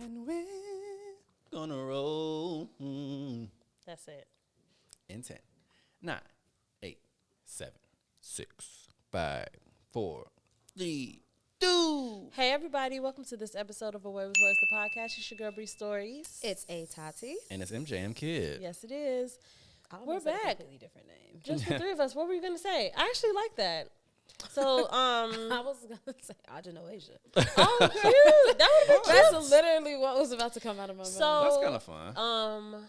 And we're gonna roll. That's it. In 10, 9, 8, 7, 6, 5, 4, 3, 2. Hey, everybody. Welcome to this episode of Away with Words, the podcast. It's your girl, Bree Stories. It's A Tati. And it's MJ Kid. Yes, it is. We're Said back. a completely different name. Just the three of us. What were you going to say? I actually like that. So, I was gonna say Asia. Oh, cute. That would be cute. That's literally what was about to come out of my mouth. So, That's kind of fun.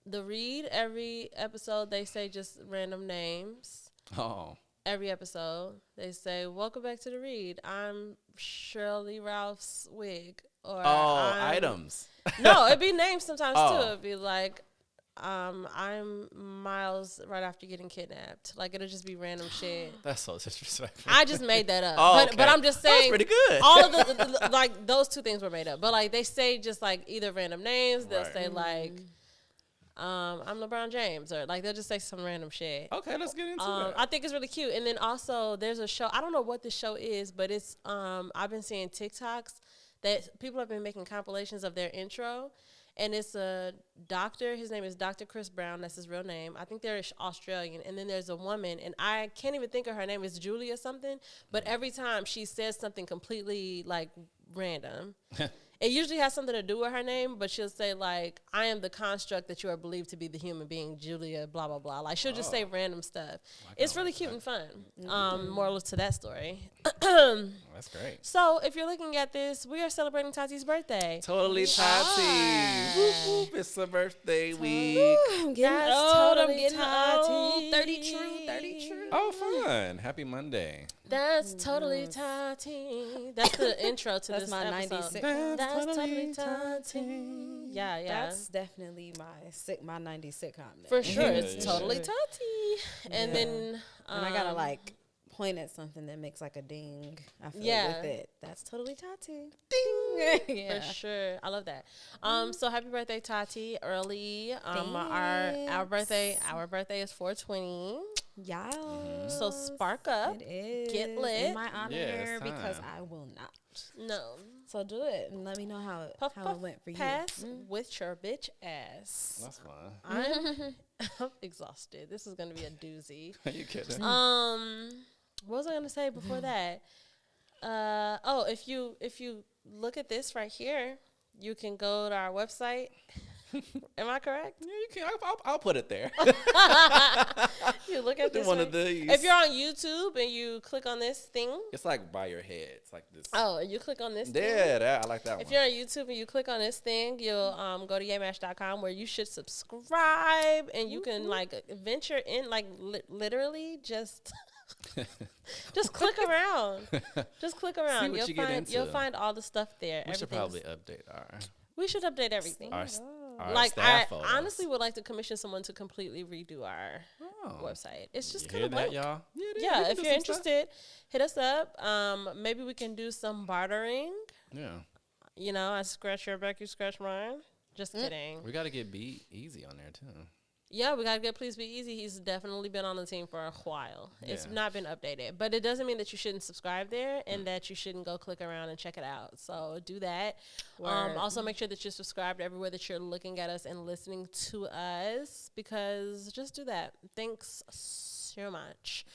The read, every episode, they say just random names. Oh. Every episode, they say, welcome back to the read. I'm Shirley Ralph's wig. Or items. No, it'd be names sometimes, Oh. too. It'd be like, I'm Miles right after getting kidnapped. Like, it'll just be random shit. That's so disrespectful. I just made that up. Oh, But I'm just saying. That was pretty good. All of the, like, those two things were made up. But, like, they say just, like, either random names. They'll Right. say, like, I'm LeBron James. Or, like, they'll just say some random shit. Okay, let's get into it. I think it's really cute. And then also, there's a show. I don't know what the show is, but it's, I've been seeing TikToks that people have been making compilations of their intro. And it's a doctor. His name is Dr. Chris Brown. That's his real name. I think they're Australian. And then there's a woman, and I can't even think of her name. It's Julie or something. But every time she says something completely, like, random. It usually has something to do with her name, but she'll say, like, I am the construct that you are believed to be the human being, Julia, blah, blah, blah. Like, she'll just say random stuff. It's really cute and fun. Moral to that story. That's great. So, if you're looking at this, we are celebrating Tati's birthday. Totally Tati. Whoop, whoop. It's a birthday week. I'm getting That's old. totally I'm getting Tati. 30 true. 30 true. Oh, fun. Happy Monday. That's totally Tati. That's the intro to That's this my episode. 90s sitcom. That's totally Tati. Yeah, yeah. That's definitely my 90s sitcom. Name. For sure. Yeah, It's yeah. totally Tati. And then... And I gotta like point at something that makes like a ding. I feel with it. That's totally Tati. Ding. Yeah. For sure. I love that. So happy birthday, Tati. Early. Our birthday is 4/20. Yeah. So spark up. It is. Get lit. In my honor Yeah, it's because time. I will not. No. So do it and let me know how Puff, it puff, went for pass you. with your bitch ass. That's fun. I'm exhausted. This is gonna be a doozy. Are you kidding? What was I gonna say before that? If you look at this right here, you can go to our website. Am I correct? Yeah, you can. I'll put it there. You look at this. One right- of these. If you're on YouTube and you click on this thing, It's like by your head. It's like this. oh, you click on this thing. Yeah, I like that If one. you're on YouTube and you click on this thing, you'll go to yaymash.com where you should subscribe and you can like venture in, like literally just just click around. Just click around. what you get into. You'll find all the stuff there. We should Everything's- probably update our we should update everything. our Like I staff photos. honestly would like to commission someone to completely redo our website. It's just You kind hear of that, like y'all? it is. We yeah, can if do you're some stuff. interested, hit us up. Maybe we can do some bartering. Yeah, You know, I scratch your back, you scratch mine. Just kidding. we got to get Be Easy on there too. Yeah, we got to get Please Be Easy. He's definitely been on the team for a while. It's Yeah. not been updated. But it doesn't mean that you shouldn't subscribe there and that you shouldn't go click around and check it out. So do that. Word. Also, make sure that you're subscribed everywhere that you're looking at us and listening to us because just do that. Thanks so much.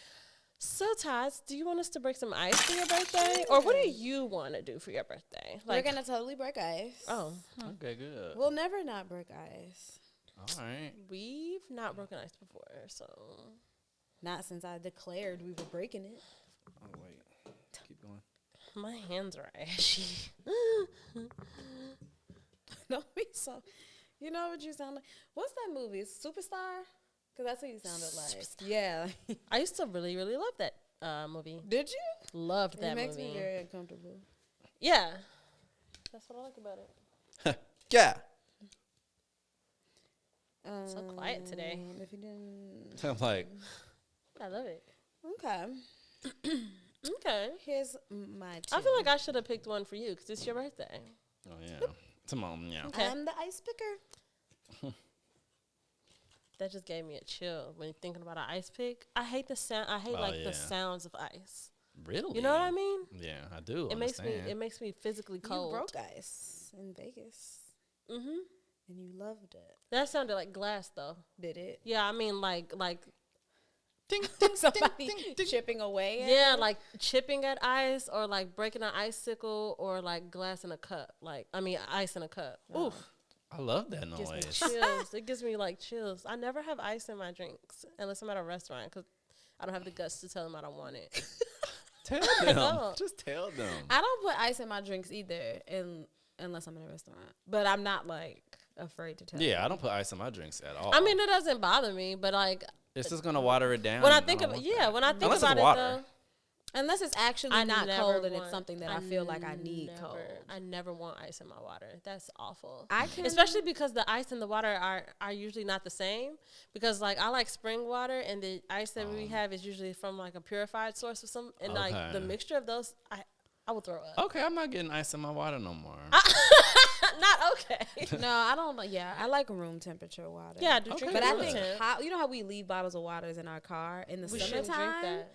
So, Tots, do you want us to break some ice for your birthday? Or what do you want to do for your birthday? We're gonna totally break ice. Oh, Okay, good. We'll never not break ice. All right. we've not broken ice before, so... Not since I declared we were breaking it. Oh wait, keep going. My hands are ashy. Don't be so. You know what you sound like? What's that movie? Superstar? Because that's what you sounded like. Superstar. Yeah. I used to really, really love that movie. Did you? Loved that It makes movie. me very uncomfortable. Yeah. That's what I like about it. Yeah. So quiet today. If you didn't. I'm like, I love it. Okay. Okay. Here's my I feel like I should have picked one for you because it's your birthday. oh yeah, tomorrow, yeah. Okay. I'm the ice picker. That just gave me a chill when you're thinking about an ice pick. I hate the sound. I hate the sounds of ice. Really? You know what I mean? Yeah, I do. It makes me physically cold. You broke ice. in Vegas. Mm-hmm. And you loved it. That sounded like glass, though. Did it? Yeah, I mean, like, Ding, ding, Somebody ding, ding, ding. chipping away at yeah, it? like chipping at ice or like breaking an icicle or like glass in a cup. Ice in a cup. Oh. Oof. I love that Gives me noise. chills. It gives me like chills. I never have ice in my drinks unless I'm at a restaurant because I don't have the guts to tell them I don't want it. Tell I them. don't. Just tell them. I don't put ice in my drinks either, unless I'm in a restaurant. But I'm not like afraid to tell. Yeah, I don't put ice in my drinks at all. I mean, it doesn't bother me, but like it's just gonna water it down. when I think don't of want yeah, that. when I think Unless about it's it water. though. Unless it's actually I not never cold and it's want- something that I feel like I need cold. I never want ice in my water. That's awful. I can, Especially because the ice and the water are usually not the same. Because like I like spring water and the ice that we have is usually from like a purified source or something. And like the Okay. mixture of those, I will throw up. Okay, I'm not getting ice in my water no more. Not okay. no, I don't. Yeah, I like room temperature water. Yeah, I do Okay, drink but it I room think temp. hot. You know how we leave bottles of waters in our car in the We shouldn't drink summertime? that.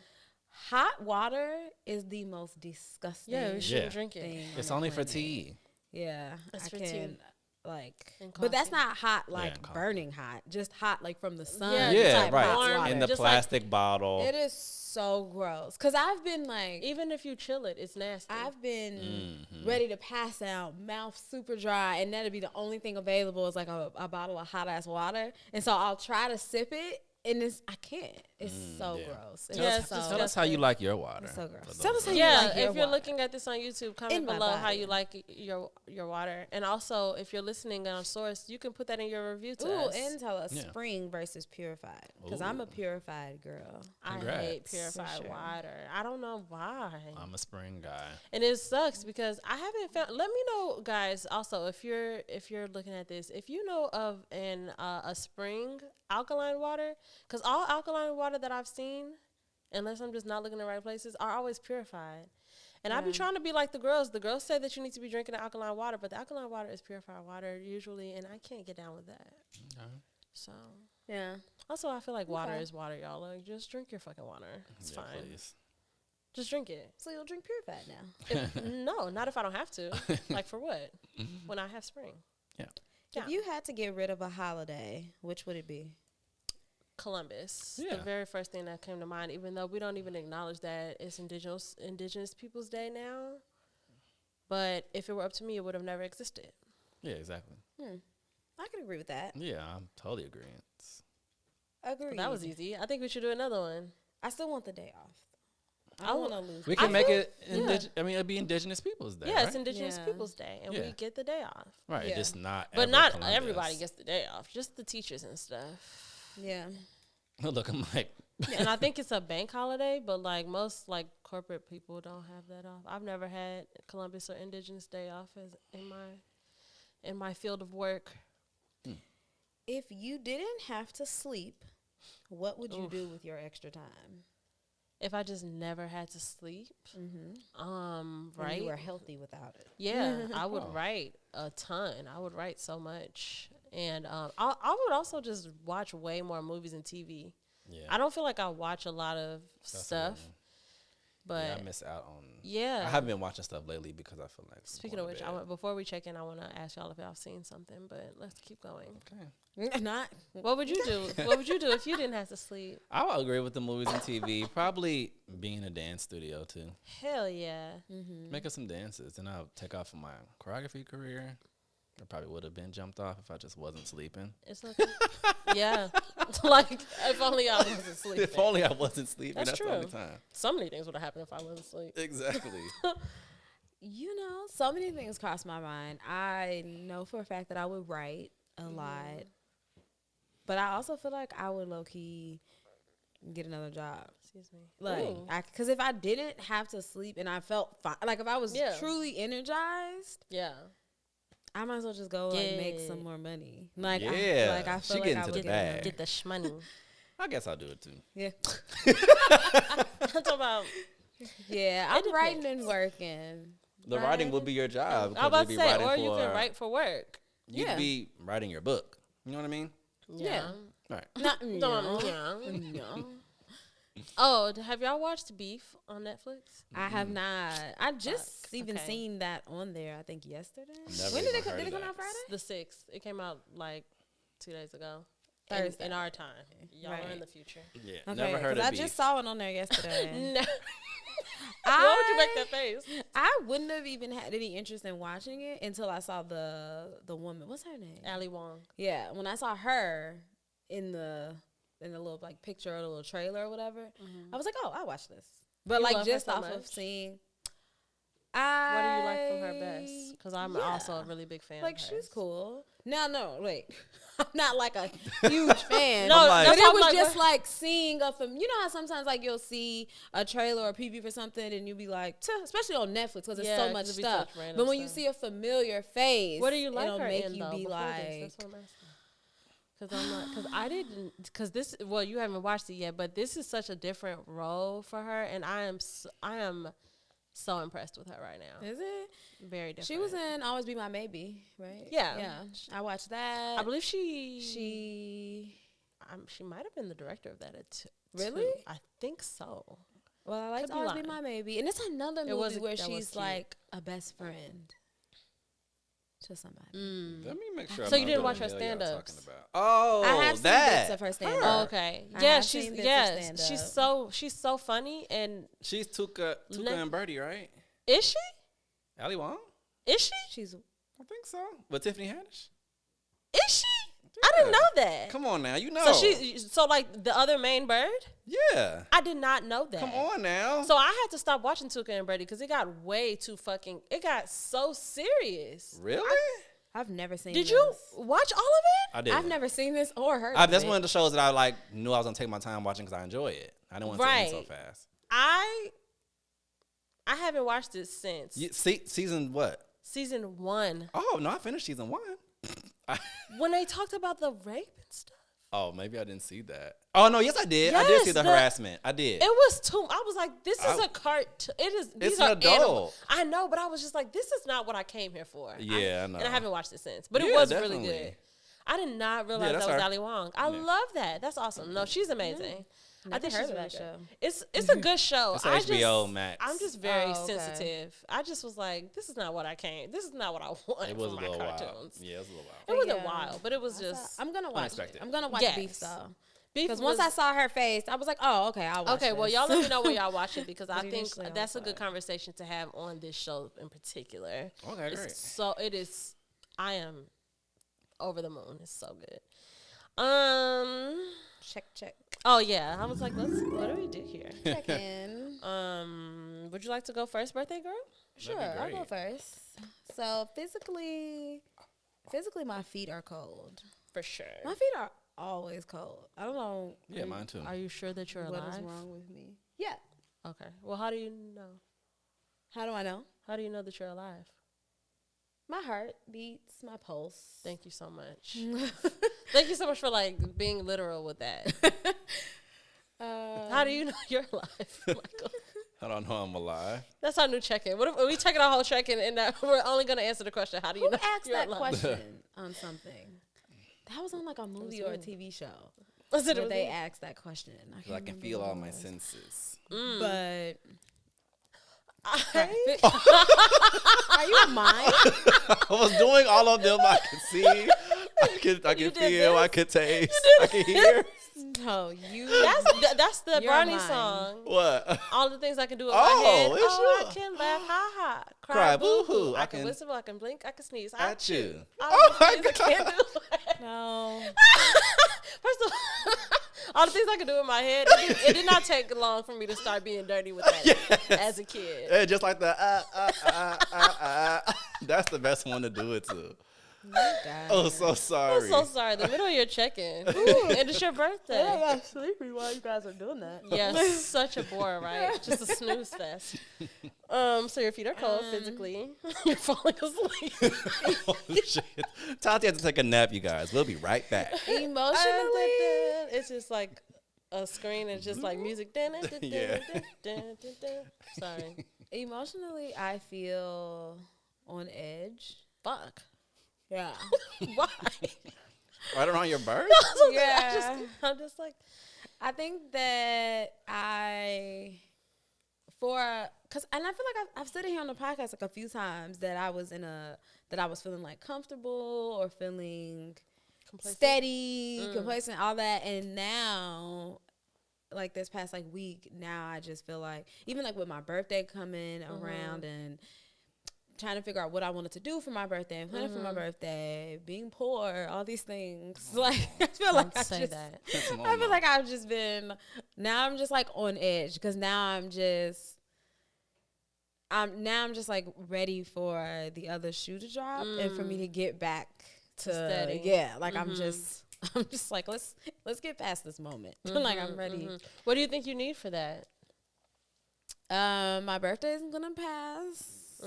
Hot water is the most disgusting. Yeah, we shouldn't Yeah. drink it. thing It's on only the for planet. tea. Yeah, It's I for can tea. like, And but that's coffee. not hot like and coffee. burning hot, just hot like from the sun. Yeah, Yeah, type right. hot warm, water. In the just like- plastic bottle. It is so gross. Cause I've been like, Even if you chill it, it's nasty. I've been Mhm. ready to pass out, mouth super dry, and that'd be the only thing available is like a bottle of hot ass water, and so I'll try to sip it. And I can't. It's so yeah. gross. Tell, Yeah, us, it's tell us disgusting. how you like your water. It's so gross. for those Tell us of how you yeah, like your if you're water. looking at this on YouTube, comment In my below how body. you like your water. And also, if you're listening on Source, you can put that in your review to Ooh, us. and tell us Yeah. spring versus purified. Because I'm a purified girl. I hate Congrats. purified For sure. water. I don't know why. I'm a spring guy. And it sucks because I haven't found. Let me know, guys. Also, if you're looking at this, if you know of a spring alkaline water, because all alkaline water that I've seen, unless I'm just not looking in the right places, are always purified. And I be Yeah. trying to be like the girls. The girls say that you need to be drinking the alkaline water, but the alkaline water is purified water usually, and I can't get down with that. Okay. So Yeah. also, I feel like water Okay. is water, y'all. Like, just drink your fucking water. It's Yeah, fine. please. Just drink it. So you'll drink purified now. No, not if I don't have to. Like, for what? When I have spring. Yeah. Yeah. If you had to get rid of a holiday, which would it be? Columbus, Yeah. the very first thing that came to mind, even though we don't even acknowledge that it's Indigenous Peoples Day now. But if it were up to me, it would have never existed. Yeah, exactly. I can agree with that. Yeah, I'm totally agreeing. Agreed. That was easy. I think we should do another one. I still want the day off. I I don't w- want to lose. We I can make feel- it. I mean, it'd be Indigenous Peoples Day. Yeah, right? it's Indigenous Yeah. Peoples Day, and Yeah. we get the day off. Right, Yeah. just not. But ever not Columbus. everybody gets the day off, just the teachers and stuff. Yeah. Look, I'm like, And I think it's a bank holiday, but like most like corporate people don't have that off. I've never had Columbus or Indigenous Day off as in my field of work. If you didn't have to sleep, what would you Oof. do with your extra time? If I just never had to sleep, When right? you were healthy without it. Yeah, I would Oh. write a ton. I would write so much, and I would also just watch way more movies and TV. yeah. I don't feel like I watch a lot of That's a good stuff, one. but Yeah, I miss out on. yeah. I haven't been watching stuff lately because I feel like. Speaking of which, before we check in, I want to ask y'all if y'all seen something, but let's keep going. Okay. Not. What would you do? What would you do if you didn't have to sleep? I would agree with the movies and TV. Probably being in a dance studio too. Hell yeah. Make us some dances, and I'll take off from my choreography career. I probably would have been jumped off if I just wasn't sleeping. It's okay. Yeah. Like, if only I wasn't sleeping. If only I wasn't sleeping. That's That's the only true. time. So many things would have happened if I wasn't asleep. Exactly. You know, so many things cross my mind. I know for a fact that I would write a lot, but I also feel like I would low key get another job. Excuse me. Like, Ooh. because if I didn't have to sleep and I felt fine, like if I was Yeah. truly energized, Yeah. I might as well just go and make Yeah. some more money. Like, Yeah. I She feel get like I into would the get bag. another- Get the shmoney. I guess I'll do it too. Yeah, I'm talking about. yeah. It I'm writing depends. and working. The writing would be your job. I was about to you'd be say, writing or you for- can write for work. You'd Yeah. be writing your book. You know what I mean? Yeah. Right. Not, No, no, no. no. Oh, have y'all watched Beef on Netflix? I have not. I just Fuck, even okay. seen that on there. I think yesterday. Never When did even it come? heard Did it of come that. out Friday? The 6th. It came out like 2 days ago. Thursday. In our time. Y'all are Right. in the future. Yeah, Okay, never heard 'cause of I Beef. just saw it on there yesterday. No. Why would you make that face? I wouldn't have even had any interest in watching it until I saw the woman. What's her name? Ali Wong. Yeah, when I saw her in the little like picture or the little trailer or whatever, I was like, oh, I'll watch this. But You like love her just so off much? of seeing, What do you like from her best? Because I'm also a really big fan like of hers. she's cool. No, wait, I'm not like a huge fan. No, like- but that's it what was I'm just like seeing a you know how sometimes like you'll see a trailer or a preview for something and you'll be like, especially on Netflix because there's Yeah, so 'cause much it be stuff. such random But when you stuff. see a familiar face, What do you like it'll her make in you though? be Before like, this? That's what I'm asking. Because this, well, you haven't watched it yet, but this is such a different role for her, and I am so impressed with her right now. is it? Very different. She was in Always Be My Maybe, right? Yeah. Yeah. I watched that. I believe she might have been the director of that. Really? too. I think so. Well, I liked Could be Always Be lying. My Maybe. And it's another It was movie where that was she's cute. like a best friend to somebody. Let me make sure. So I'm you not didn't doing watch her the hell y'all stand-ups? talking about. Oh, I have seen that. bits of her stand Her. up. Oh, okay. I Yeah, have seen bits of stand-up. she's so funny, and She's Tuka and Birdie, right? is she? Ali Wong? Is she? She's I think so. With Tiffany Haddish? Is she? I didn't know that. Come on now, you know. So like the other main bird? Yeah. I did not know that. Come on now. So I had to stop watching Tuka and Birdie because it got way too it got so serious. Really? I've never seen Did this. you watch all of it? I did. I've never seen this or heard That's of one it. of the shows that I like knew I was gonna take my time watching because I enjoy it. I didn't want to end so Right. fast. I haven't watched it since Season what? season 1 Oh no, I finished season 1. when they talked about the rape and stuff. Oh, maybe I didn't see that. Oh no, yes I did. I did see the harassment. I did. It was too. I was like, this is a cartoon. It is. These It's are an adult. animals. I know, but I was just like, this is not what I came here for. Yeah, I know. And I haven't watched it since, but it Yeah, was definitely. really good. I did not realize Yeah, that that's was her. Ali Wong. I love that. That's awesome. No, she's amazing. I think heard she's of really that good. show. It's a good show. It's I HBO just, Max. I'm just very Oh, okay. sensitive. I just was like, this is not what I came. This is not what I want It was from a my little wild. cartoons. Yeah, it was a little It wild. wasn't Yeah. wild, but it was just. I'm gonna watch Unexpected. it. I'm gonna watch Yes. Beef though. Beef Because once I saw her face, I was like, oh, okay, I'll watch Okay, well, this. y'all let me know when y'all watch it because I But think eventually I'll that's a watch good it. conversation to have on this show in particular. Okay, It's great. so it is. I am over the moon. It's so good. check. Oh yeah, I was like, what do we do here? Check in. Would you like to go first, birthday girl? Sure, That'd be I'll go great. first. So physically, my feet are cold. For sure. My feet are always cold. I don't know. Yeah, mine too. Are you sure that you're what alive? is wrong with me. Yeah. Okay. Well, how do you know? How do I know? How do you know that you're alive? My heart beats, my pulse. Thank you so much. Thank you so much for like being literal with that. How do you know you're alive, Michael? I don't know I'm alive. That's our new check-in. What if we taking our whole check-in and we're only going to answer the question, how do you Who know asked you're that alive? question on something? That was on like a movie or a TV show. Was it Where was they me? asked that question. I can't can remember feel what all it my was. senses. But I- are you a mime? I was doing all of them. I could see. I could did feel. this? I could taste. I could hear. No, you. That's the You're Barney mine. song. What? All the things I can do with Oh, my head. it's Oh, I you. can laugh, ha ha. Cry, boo boo-hoo. hoo. I I can can whistle, I can blink, I can sneeze. At you. All Oh the my things I can't do. No. First of all, all the things I can do with my head, it did not take long for me to start being dirty with that as a kid. Yeah, just like the That's the best one to do it to. Oh, so sorry. I'm so sorry. The middle of your check-in. And it's your birthday. I got sleepy while you guys are doing that. Yes, such a bore, right? Just a snooze fest. So your feet are cold physically. You're falling asleep. Holy shit. Tati has to take a nap, you guys. We'll be right back. Emotionally, It's just like a screen and just like music. Yeah. Sorry. emotionally, I feel on edge. Fuck. Yeah. Why? Right around your birth? Yeah. I'm just like, I think that and I feel like I've said it here on the podcast like a few times that I was feeling like comfortable or feeling steady, complacent, all that. And now, like this past like week, now I just feel like even like with my birthday coming around and trying to figure out what I wanted to do for my birthday and planning for my birthday, being poor, all these things. Like I feel like I feel like I've just been. Now I'm just like on edge because now I'm just like ready for the other shoe to drop and for me to get back to steady. Yeah. Like I'm just like let's get past this moment. Like I'm ready. What do you think you need for that? My birthday isn't gonna pass.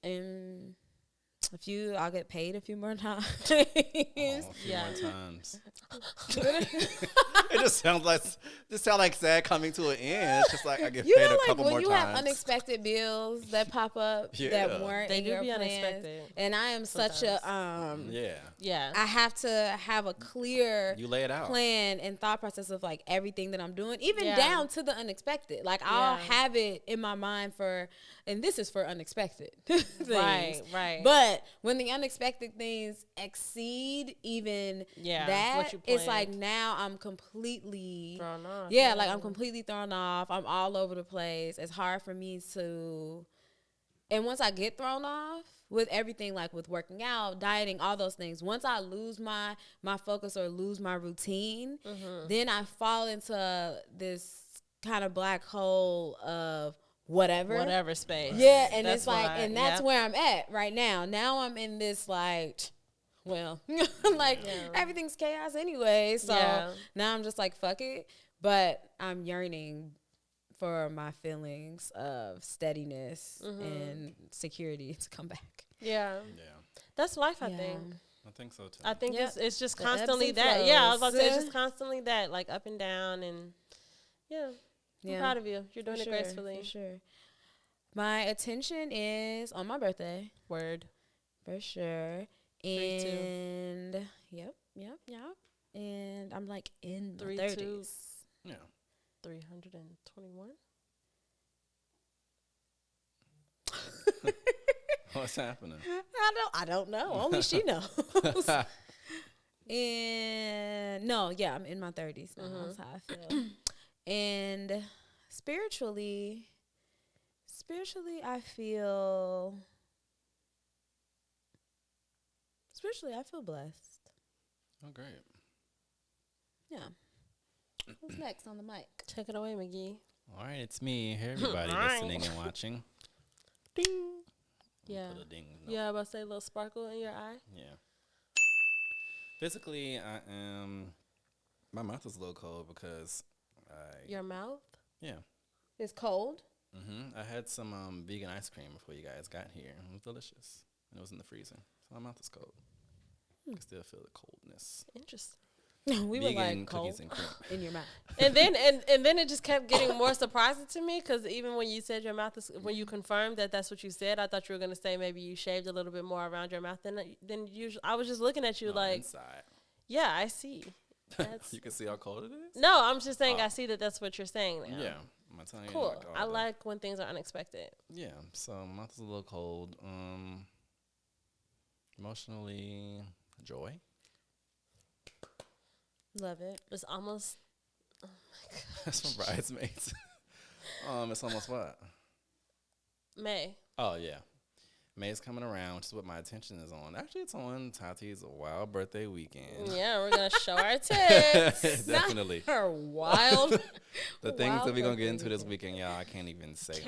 And I'll get paid a few more times. More times. It just sounds like sad coming to an end. It's just like I get paid a couple more times. When you have unexpected bills that pop up that weren't in your plans, unexpected. And I am such a I have to have a clear plan and thought process of like everything that I'm doing, even down to the unexpected. Like I'll have it in my mind and this is for unexpected things. Right. But when the unexpected things exceed even that, it's like now I'm completely thrown off. Yeah, like I'm completely thrown off. I'm all over the place. It's hard for me to, and once I get thrown off with everything, like with working out, dieting, all those things, once I lose my focus or lose my routine, then I fall into this kind of black hole of whatever space. Yeah, and that's it's like, and that's where I'm at right now. Now I'm in this like, everything's chaos anyway. So now I'm just like, fuck it. But I'm yearning for my feelings of steadiness and security to come back. Yeah. That's life, I think. I think so too. I think it's just constantly that. Yeah, I was about to say it's just constantly that, like up and down, and I'm proud of you. You're doing it gracefully. For sure. My attention is on my birthday. Word. For sure. 3-2. And yep. And I'm like in the 30s. Yeah. 321. What's happening? I don't know. Only she knows. And I'm in my 30s now. That's how I feel. And spiritually, I feel blessed. Oh, great. Yeah. Who's next on the mic? Take it away, McGee. All right, it's me. Hey, everybody listening and watching. Ding. Yeah. Put a ding. No. Yeah, about to say a little sparkle in your eye. Yeah. Physically, I am. My mouth is a little cold because Your mouth? Yeah. It's cold? I had some vegan ice cream before you guys got here. It was delicious. And it was in the freezer. So my mouth is cold. I can still feel the coldness. Interesting. We vegan were like cold and cream. in your mouth. And then it just kept getting more surprising to me because even when you said your mouth is, when you confirmed that that's what you said, I thought you were going to say maybe you shaved a little bit more around your mouth than usual. I was just looking at you like, inside. Yeah, I see. You can see how cold it is? No, I'm just saying I see that's what you're saying now. Yeah. I'm telling you. Cool. I like when things are unexpected. Yeah. So my mouth is a little cold. Emotionally, joy. Love it. It's almost. Oh my god. That's from Bridesmaids. It's almost what? May. Oh yeah, May's coming around, which is what my attention is on. Actually, it's on Tati's wild birthday weekend. Yeah, we're gonna show our tits. Definitely. Her wild. The things that we're gonna get into this weekend, y'all, I can't even say. We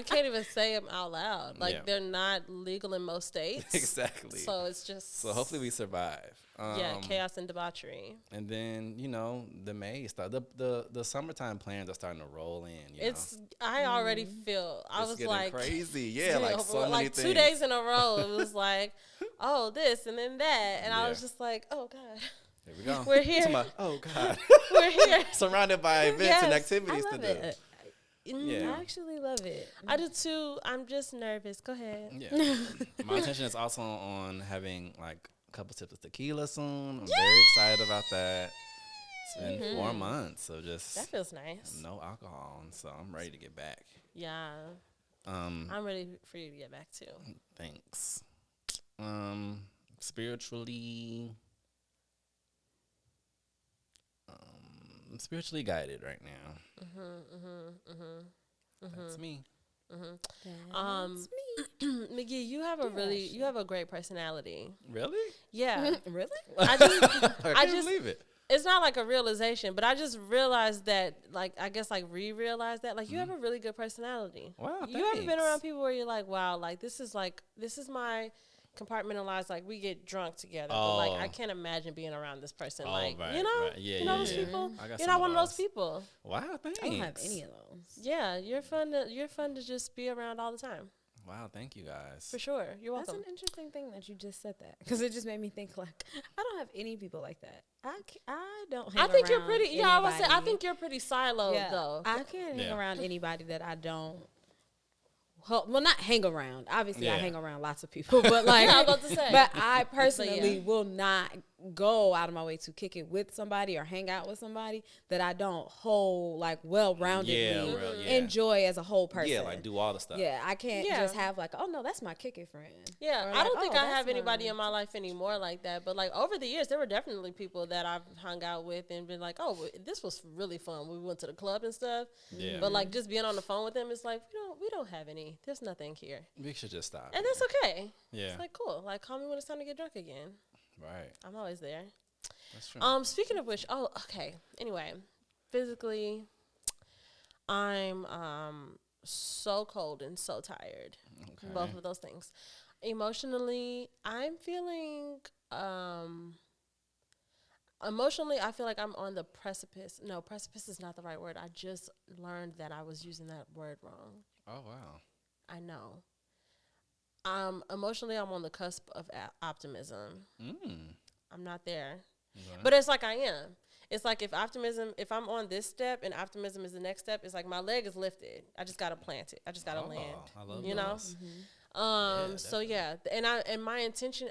can't even say them out loud. Like they're not legal in most states. Exactly. So it's just. So hopefully we survive. Chaos and debauchery. And then the May stuff, the summertime plans are starting to roll in. I already feel. I was like crazy. Yeah, like so many like things. 2 days in a row. It was like, oh, this and then that, and I was just like, oh god. Here we go. We're here. Oh god. We're here. Surrounded by events and activities to do. It. Yeah. I actually love it. I do too. I'm just nervous. Go ahead. Yeah. My attention is also on having like couple sips of tequila soon. I'm very excited about that. It's been 4 months of just That feels nice. no alcohol, and so I'm ready to get back. Yeah. I'm ready for you to get back too. Thanks. Spiritually, I'm spiritually guided right now. That's me. That's me. McGee, you have a great personality. Really? Yeah. Really? I just I can't believe it. it's not like a realization, but I just realized that, like, I guess, like, realized that, like, you have a really good personality. Wow, You ever been thanks. around people where you're like, wow, like, this is my compartmentalized, like, we get drunk together, but, like, I can't imagine being around this person, like, right, you know? right. Yeah, you know yeah, those yeah. people? I got You're some not of one of those those. people. Wow, thanks. I don't have any of those. Yeah, you're fun to just be around all the time. Wow, thank you guys. For sure. You're That's welcome. an interesting thing that you just said that, because it just made me think, like, I don't have any people like that. I don't hang I think you're around pretty, I would say, I anybody. think you're pretty siloed, though. I can't hang Yeah. around anybody that I don't. Well, not hang around. Obviously, I Yeah. hang around lots of people, but like, I was about to say. but I personally yeah. will not go out of my way to kick it with somebody or hang out with somebody that I don't whole like well-roundedly enjoy as a whole person. Yeah, like do all the stuff. Yeah, I can't Yeah. just have like, oh no, that's my kick it friend. Yeah, Or I like, don't think oh, I have that's anybody my- in my life anymore like that. But, like, over the years, there were definitely people that I've hung out with and been like, oh, this was really fun. We went to the club and stuff. Yeah. But, like, just being on the phone with them, it's like, we don't have any. There's nothing here. We should just stop. And that's okay. Yeah. It's like, cool. Like, call me when it's time to get drunk again. Right. I'm always there. That's true. Speaking of which, okay. Anyway, physically, I'm so cold and so tired. Okay. Both of those things. Emotionally, I'm feeling emotionally, I feel like I'm on the precipice. No, precipice is not the right word. I just learned that I was using that word wrong. Oh, wow. I know. Emotionally, I'm on the cusp of optimism. I'm not there. Okay. But it's like I am. It's like if I'm on this step and optimism is the next step, it's like my leg is lifted. I just got to plant it. I just got to land. I love You know? those. So yeah, and my intention,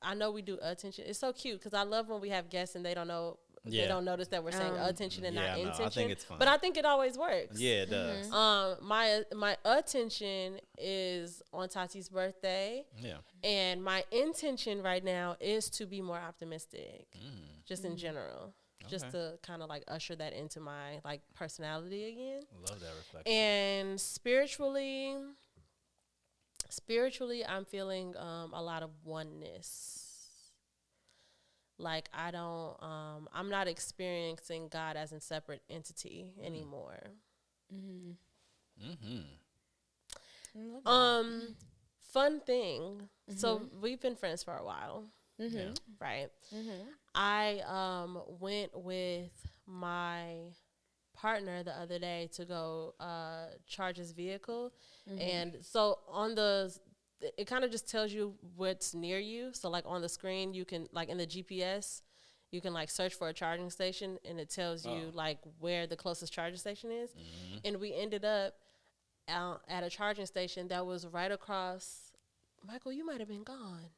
I know we do attention. It's so cute because I love when we have guests and they don't know, they don't notice that we're saying attention and not intention. I think it's fun. But I think it always works. Yeah, it does. My attention is on Tati's birthday. Yeah. And my intention right now is to be more optimistic, just in general, just to kind of like usher that into my like personality again. Love that reflection. And spiritually, I'm feeling a lot of oneness. Like I'm not experiencing God as a separate entity anymore. Fun thing. So we've been friends for a while, right? I went with my partner the other day to go charge his vehicle, and so it kind of just tells you what's near you. So like on the screen, you can like in the GPS, you can like search for a charging station, and it tells you like where the closest charging station is. And we ended up at a charging station that was right across. Michael, you might have been gone.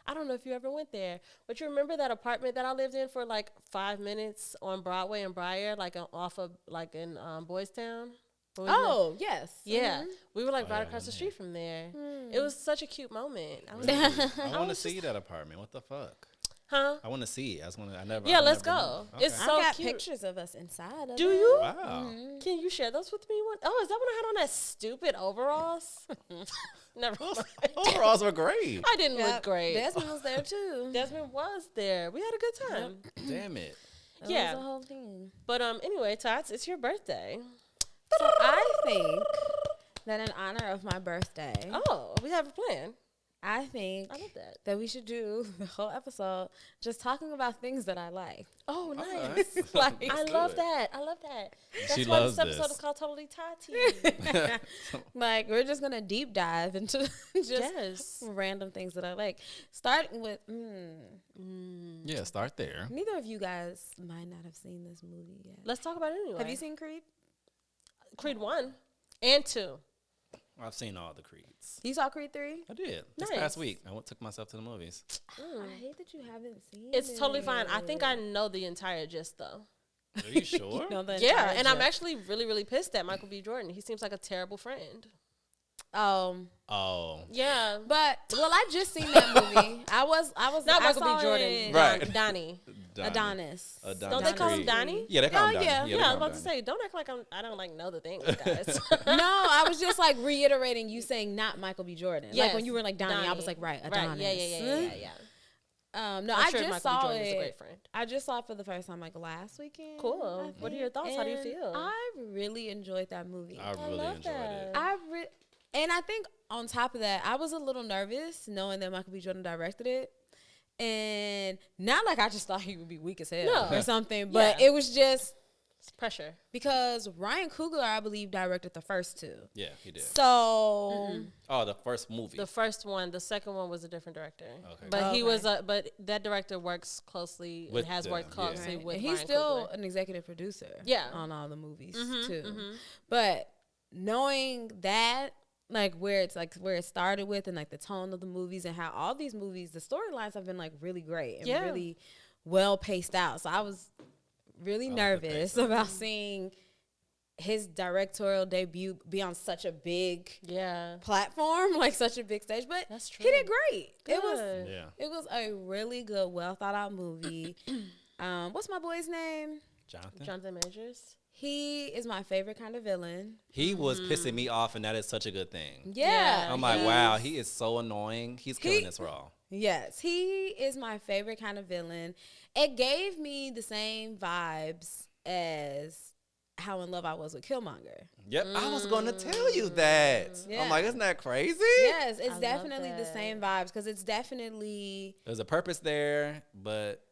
I don't know if you ever went there, but you remember that apartment that I lived in for like 5 minutes on Broadway and Briar, like off of like in Boys Town. Oh, yes. Yeah, we were like right yeah, across the yeah. street from there. It was such a cute moment. I was Really? like, I want to see that apartment. What the fuck? huh? I want to see it. I never. Yeah, I've let's never go. been. It's I so got cute. pictures of us inside of Do it. you? Wow. Can you share those with me? Oh, is that when I had on that stupid overalls? Never mind. Overalls were great. I didn't look Yep. great. Desmond was there too. Desmond was there. We had a good time. Damn it. That Yeah. was the whole thing. But anyway, Tots, it's your birthday. So I think that in honor of my birthday, Oh, we have a plan. I think I love that. that we should do the whole episode just talking about things that I like. Oh, Okay. nice. Like, I Let's do love it. that. I love that. That's She why loves this episode this. is called Totally Tati. like we're just gonna deep dive into just Yes. random things that I like. Starting with, Yeah, start there. neither of you guys might not have seen this movie yet. Let's talk about it anyway. Have you seen Creed? Creed 1 and 2? I've seen all the Creeds. You saw Creed 3? I did. This Nice. past week, I took myself to the movies. I hate that you haven't seen It's it. totally fine. I think I know the entire gist though. Are you sure? You know the Yeah, entire and I'm gist. actually really, really pissed at Michael B. Jordan. He seems like a terrible friend. Oh. Yeah, But I just seen that movie. I was not I Michael saw B. Jordan. it- Right. Donnie. Adonis. Don't they call him Donnie? Yeah, they call him Oh, Donnie. yeah. they Yeah, I call was him about to Donnie. say, don't act like I don't like know the things, guys. No, I was just like reiterating you saying not Michael B. Jordan. Like Yes, when you were like Donnie, I was like, right, Adonis. Right. Yeah. No, I'm I sure just Michael B. saw Jordan is a great it. friend. I just saw it for the first time like last weekend. Cool. I What are your think, thoughts? How do you and feel? I really enjoyed that movie. I really love enjoyed it. that. And I think on top of that, I was a little nervous knowing that Michael B. Jordan directed it. And not like I just thought he would be weak as hell No. or something, but Yeah. it was just It's pressure. because Ryan Coogler, I believe, directed the first two. Yeah, he did. So Oh, the first movie. The first one, the second one was a different director. Okay. But he Okay. was but that director works closely With and has them, worked closely Right. with And he's Ryan still Coogler. an executive producer Yeah. on all the movies Mhm, too. mhm. But knowing that, like where it started with and like the tone of the movies and how all these movies, the storylines have been like really great and Yeah. really well paced out. So I was really like the nervous pacing. about seeing his directorial debut be on such a big Yeah. platform, like such a big stage. But That's he true. did great. Good. yeah. It was a really good, well thought out movie. What's my boy's name? Jonathan? Jonathan Majors. He is my favorite kind of villain. He was pissing me off, and that is such a good thing. Yeah. I'm like, he's- wow, he is so annoying. He's killing this role. Yes, he is my favorite kind of villain. It gave me the same vibes as how in love I was with Killmonger. Yep, I was going to tell you that. Yeah. I'm like, isn't that crazy? Yes, I it's love definitely the that. same vibes because it's definitely There's a purpose there, but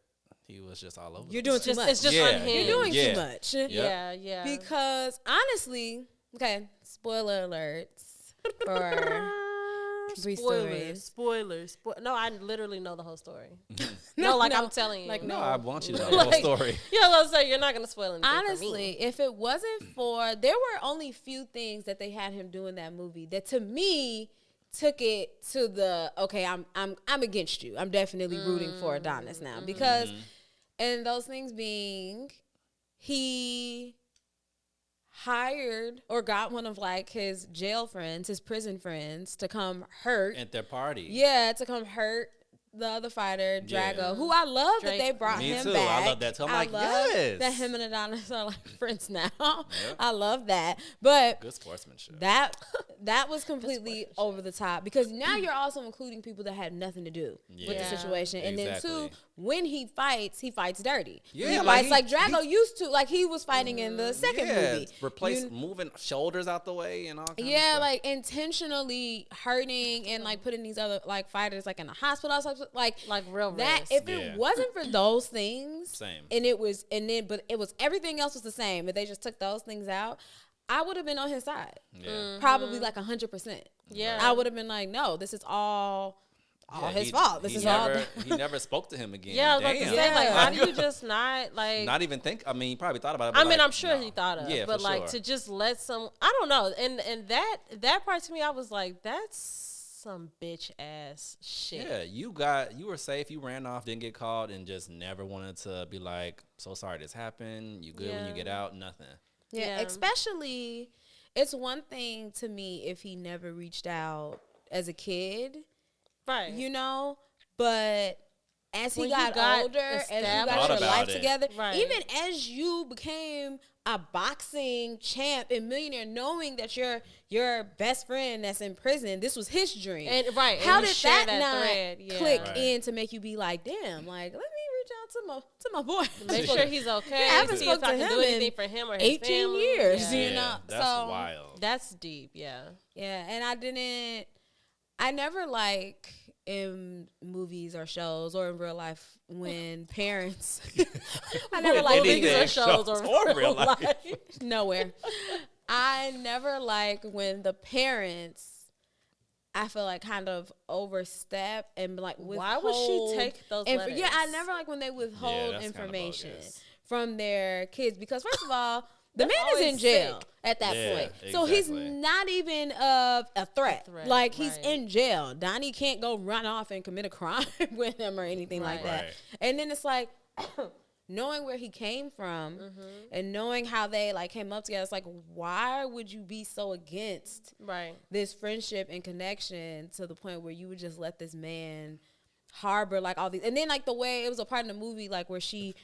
he was just all over. you're the doing place. too much. It's just Yeah. unhinged. You're doing Yeah. too much. Yeah, yeah. Because honestly, okay, spoiler alerts for brief stories. Spoilers. No, I literally know the whole story. No, I'm no, telling you. like, No, no. I want you to know the whole Like- story. Yeah, let's say you're not gonna spoil anything for me. Honestly, if it wasn't for there were only few things that they had him do in that movie that to me took it to the okay, I'm against you. I'm definitely rooting for Adonis now because and those things being he hired or got one of like his jail friends, his prison friends to come hurt. At their party. Yeah, to come hurt the other fighter, Yeah. Drago, who I love that Drake. they brought Me him too. back. I love that too. I'm like, love yes. that him and Adonis are like friends now. Yep. I love that. But Good sportsmanship. that was completely over the top because now you're also including people that had nothing to do with the Yeah. situation. And then Exactly. two, when he fights dirty. Yeah, he like fights he- like Drago used to, like he was fighting in the second movie. Replace You- moving shoulders out the way and all kinds of yeah, stuff. like intentionally hurting and like putting these other like fighters like in the hospital, like real that. risk. If Yeah. it wasn't for those things, Same. but it was everything else was the same. But they just took those things out. I would have been on his side, Yeah. probably like 100%. Yeah. I would have been like, no, this is all Yeah, his he- fault. This he is never, all. he never spoke to him again. Yeah, I was about to Damn. say, like, Yeah. how do you just not like? Not even think. I mean, he probably thought about it. But I mean, like, I'm sure no. he thought of, Yeah, but for like sure. to just let some, I don't know, and that part to me, I was like, that's some bitch ass shit. Yeah, you were safe. You ran off, didn't get caught, and just never wanted to be like, so sorry this happened. You good when you Yeah. get out? Nothing. Yeah, Yeah. especially it's one thing to me if he never reached out as a kid, Right. you know, but as he When you got got older, as you established- got your Thought life about it. together, Right. even as you became a boxing champ and millionaire, knowing that your best friend that's in prison, this was his dream. And right. How and you did share that not thread. Yeah. click Right. in to make you be like, damn, like let me reach out to my boy, Make sure he's okay. I haven't see spoke if I to can him do in anything for him or his 18 family. years, Yeah. you know, that's so- wild. That's deep. Yeah. Yeah, and I never like in movies or shows or in real life when parents, I never like Anything, movies or shows shows or or real real life. life. nowhere. I never like when the parents, I feel like kind of overstep and like withhold. Why would she take those letters? Yeah, I never like when they withhold that's kinda information bogus. from their kids because first of all, The That's man is in always jail sick. at that Yeah, point. So he's exactly. not even a threat. Like, he's right. in jail. Donnie can't go run off and commit a crime with him or anything like that. Right. And then it's like, knowing where he came from and knowing how they, like, came up together, it's like, why would you be so against Right. this friendship and connection to the point where you would just let this man harbor, like, all these. And then, like, the way it was a part in the movie, like, where she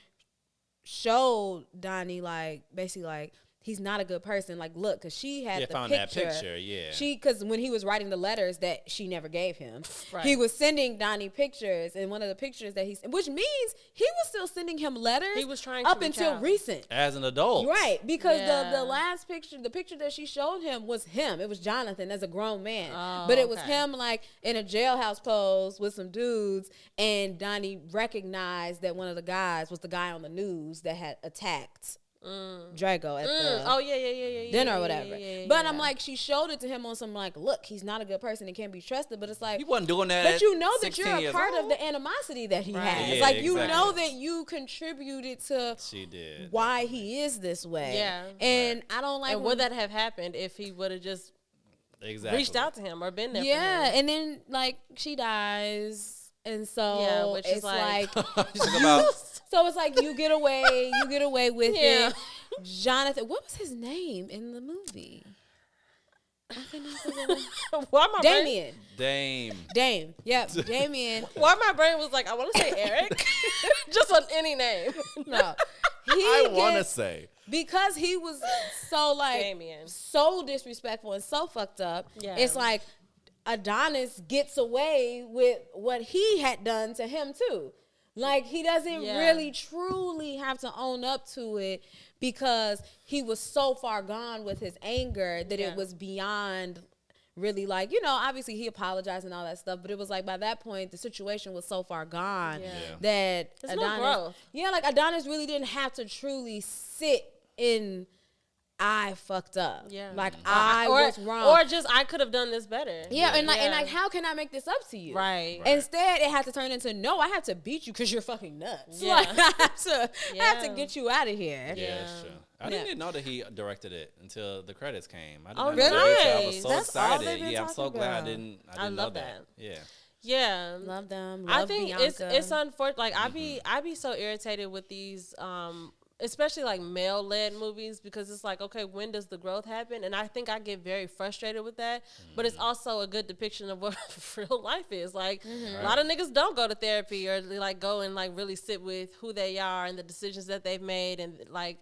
showed Donnie, like, basically, like, he's not a good person. Like, look, because she had the found picture. that picture, yeah. Because when he was writing the letters that she never gave him, Right. he was sending Donnie pictures, and one of the pictures that which means he was still sending him letters. He was trying up to reach until out. recent. As an adult. Right, because Yeah. the last picture, the picture that she showed him was him. It was Jonathan as a grown man. Oh, but it was okay. him, like, in a jailhouse pose with some dudes, and Donnie recognized that one of the guys was the guy on the news that had attacked Drago at the Oh yeah. dinner or whatever. Yeah, but yeah. I'm like, she showed it to him on some, like, look, he's not a good person and can't be trusted. But it's like, He wasn't doing that. but at you know that 16 you're a years part old. of the animosity that he Right. has. Yeah, Like, you exactly. know that you contributed to She did. why he is this way. Yeah. And I don't like And when- would that have happened if he would have just Exactly. reached out to him or been there? yeah, For him? and then, like, she dies, and so Yeah, which is it's like- She's about, so it's like you get away with Yeah. it. Jonathan, what was his name in the movie? I cannot remember. Why my brain? Damien. Dame. Yep, Damien. Why my brain was like, I want to say Eric, just on any name. No, I want to gets- say. because he was so, like, Damien. so disrespectful and so fucked up. Yeah. It's like Adonis gets away with what he had done to him too. Like, he doesn't Yeah. really truly have to own up to it because he was so far gone with his anger that Yeah. it was beyond really, like, you know, obviously he apologized and all that stuff, but it was like by that point the situation was so far gone Yeah. Yeah. that There's no Adonis, growth. yeah, like Adonis really didn't have to truly sit in I fucked up. Yeah. Like, I or, was wrong. Or just I could have done this better. yeah, and like, Yeah. and like, how can I make this up to you? Right. Instead, it had to turn into, no, I have to beat you because you're fucking nuts. Yeah. Like, I have to Yeah. get you out of here. Yeah, Yeah. that's true. I Yeah. didn't know that he directed it until the credits came. I did Oh, not know that. So I was nice. so That's all they've excited. been Yeah, I'm so talking glad about. I didn't I know love that. that. Yeah. Yeah. Love them. I Love think Bianca. it's unfortunate. Like I be so irritated with these, especially like male led movies because it's like, okay, when does the growth happen? And I think I get very frustrated with that. But it's also a good depiction of what real life is. Like a lot of niggas don't go to therapy or they, like go and like really sit with who they are and the decisions that they've made and like.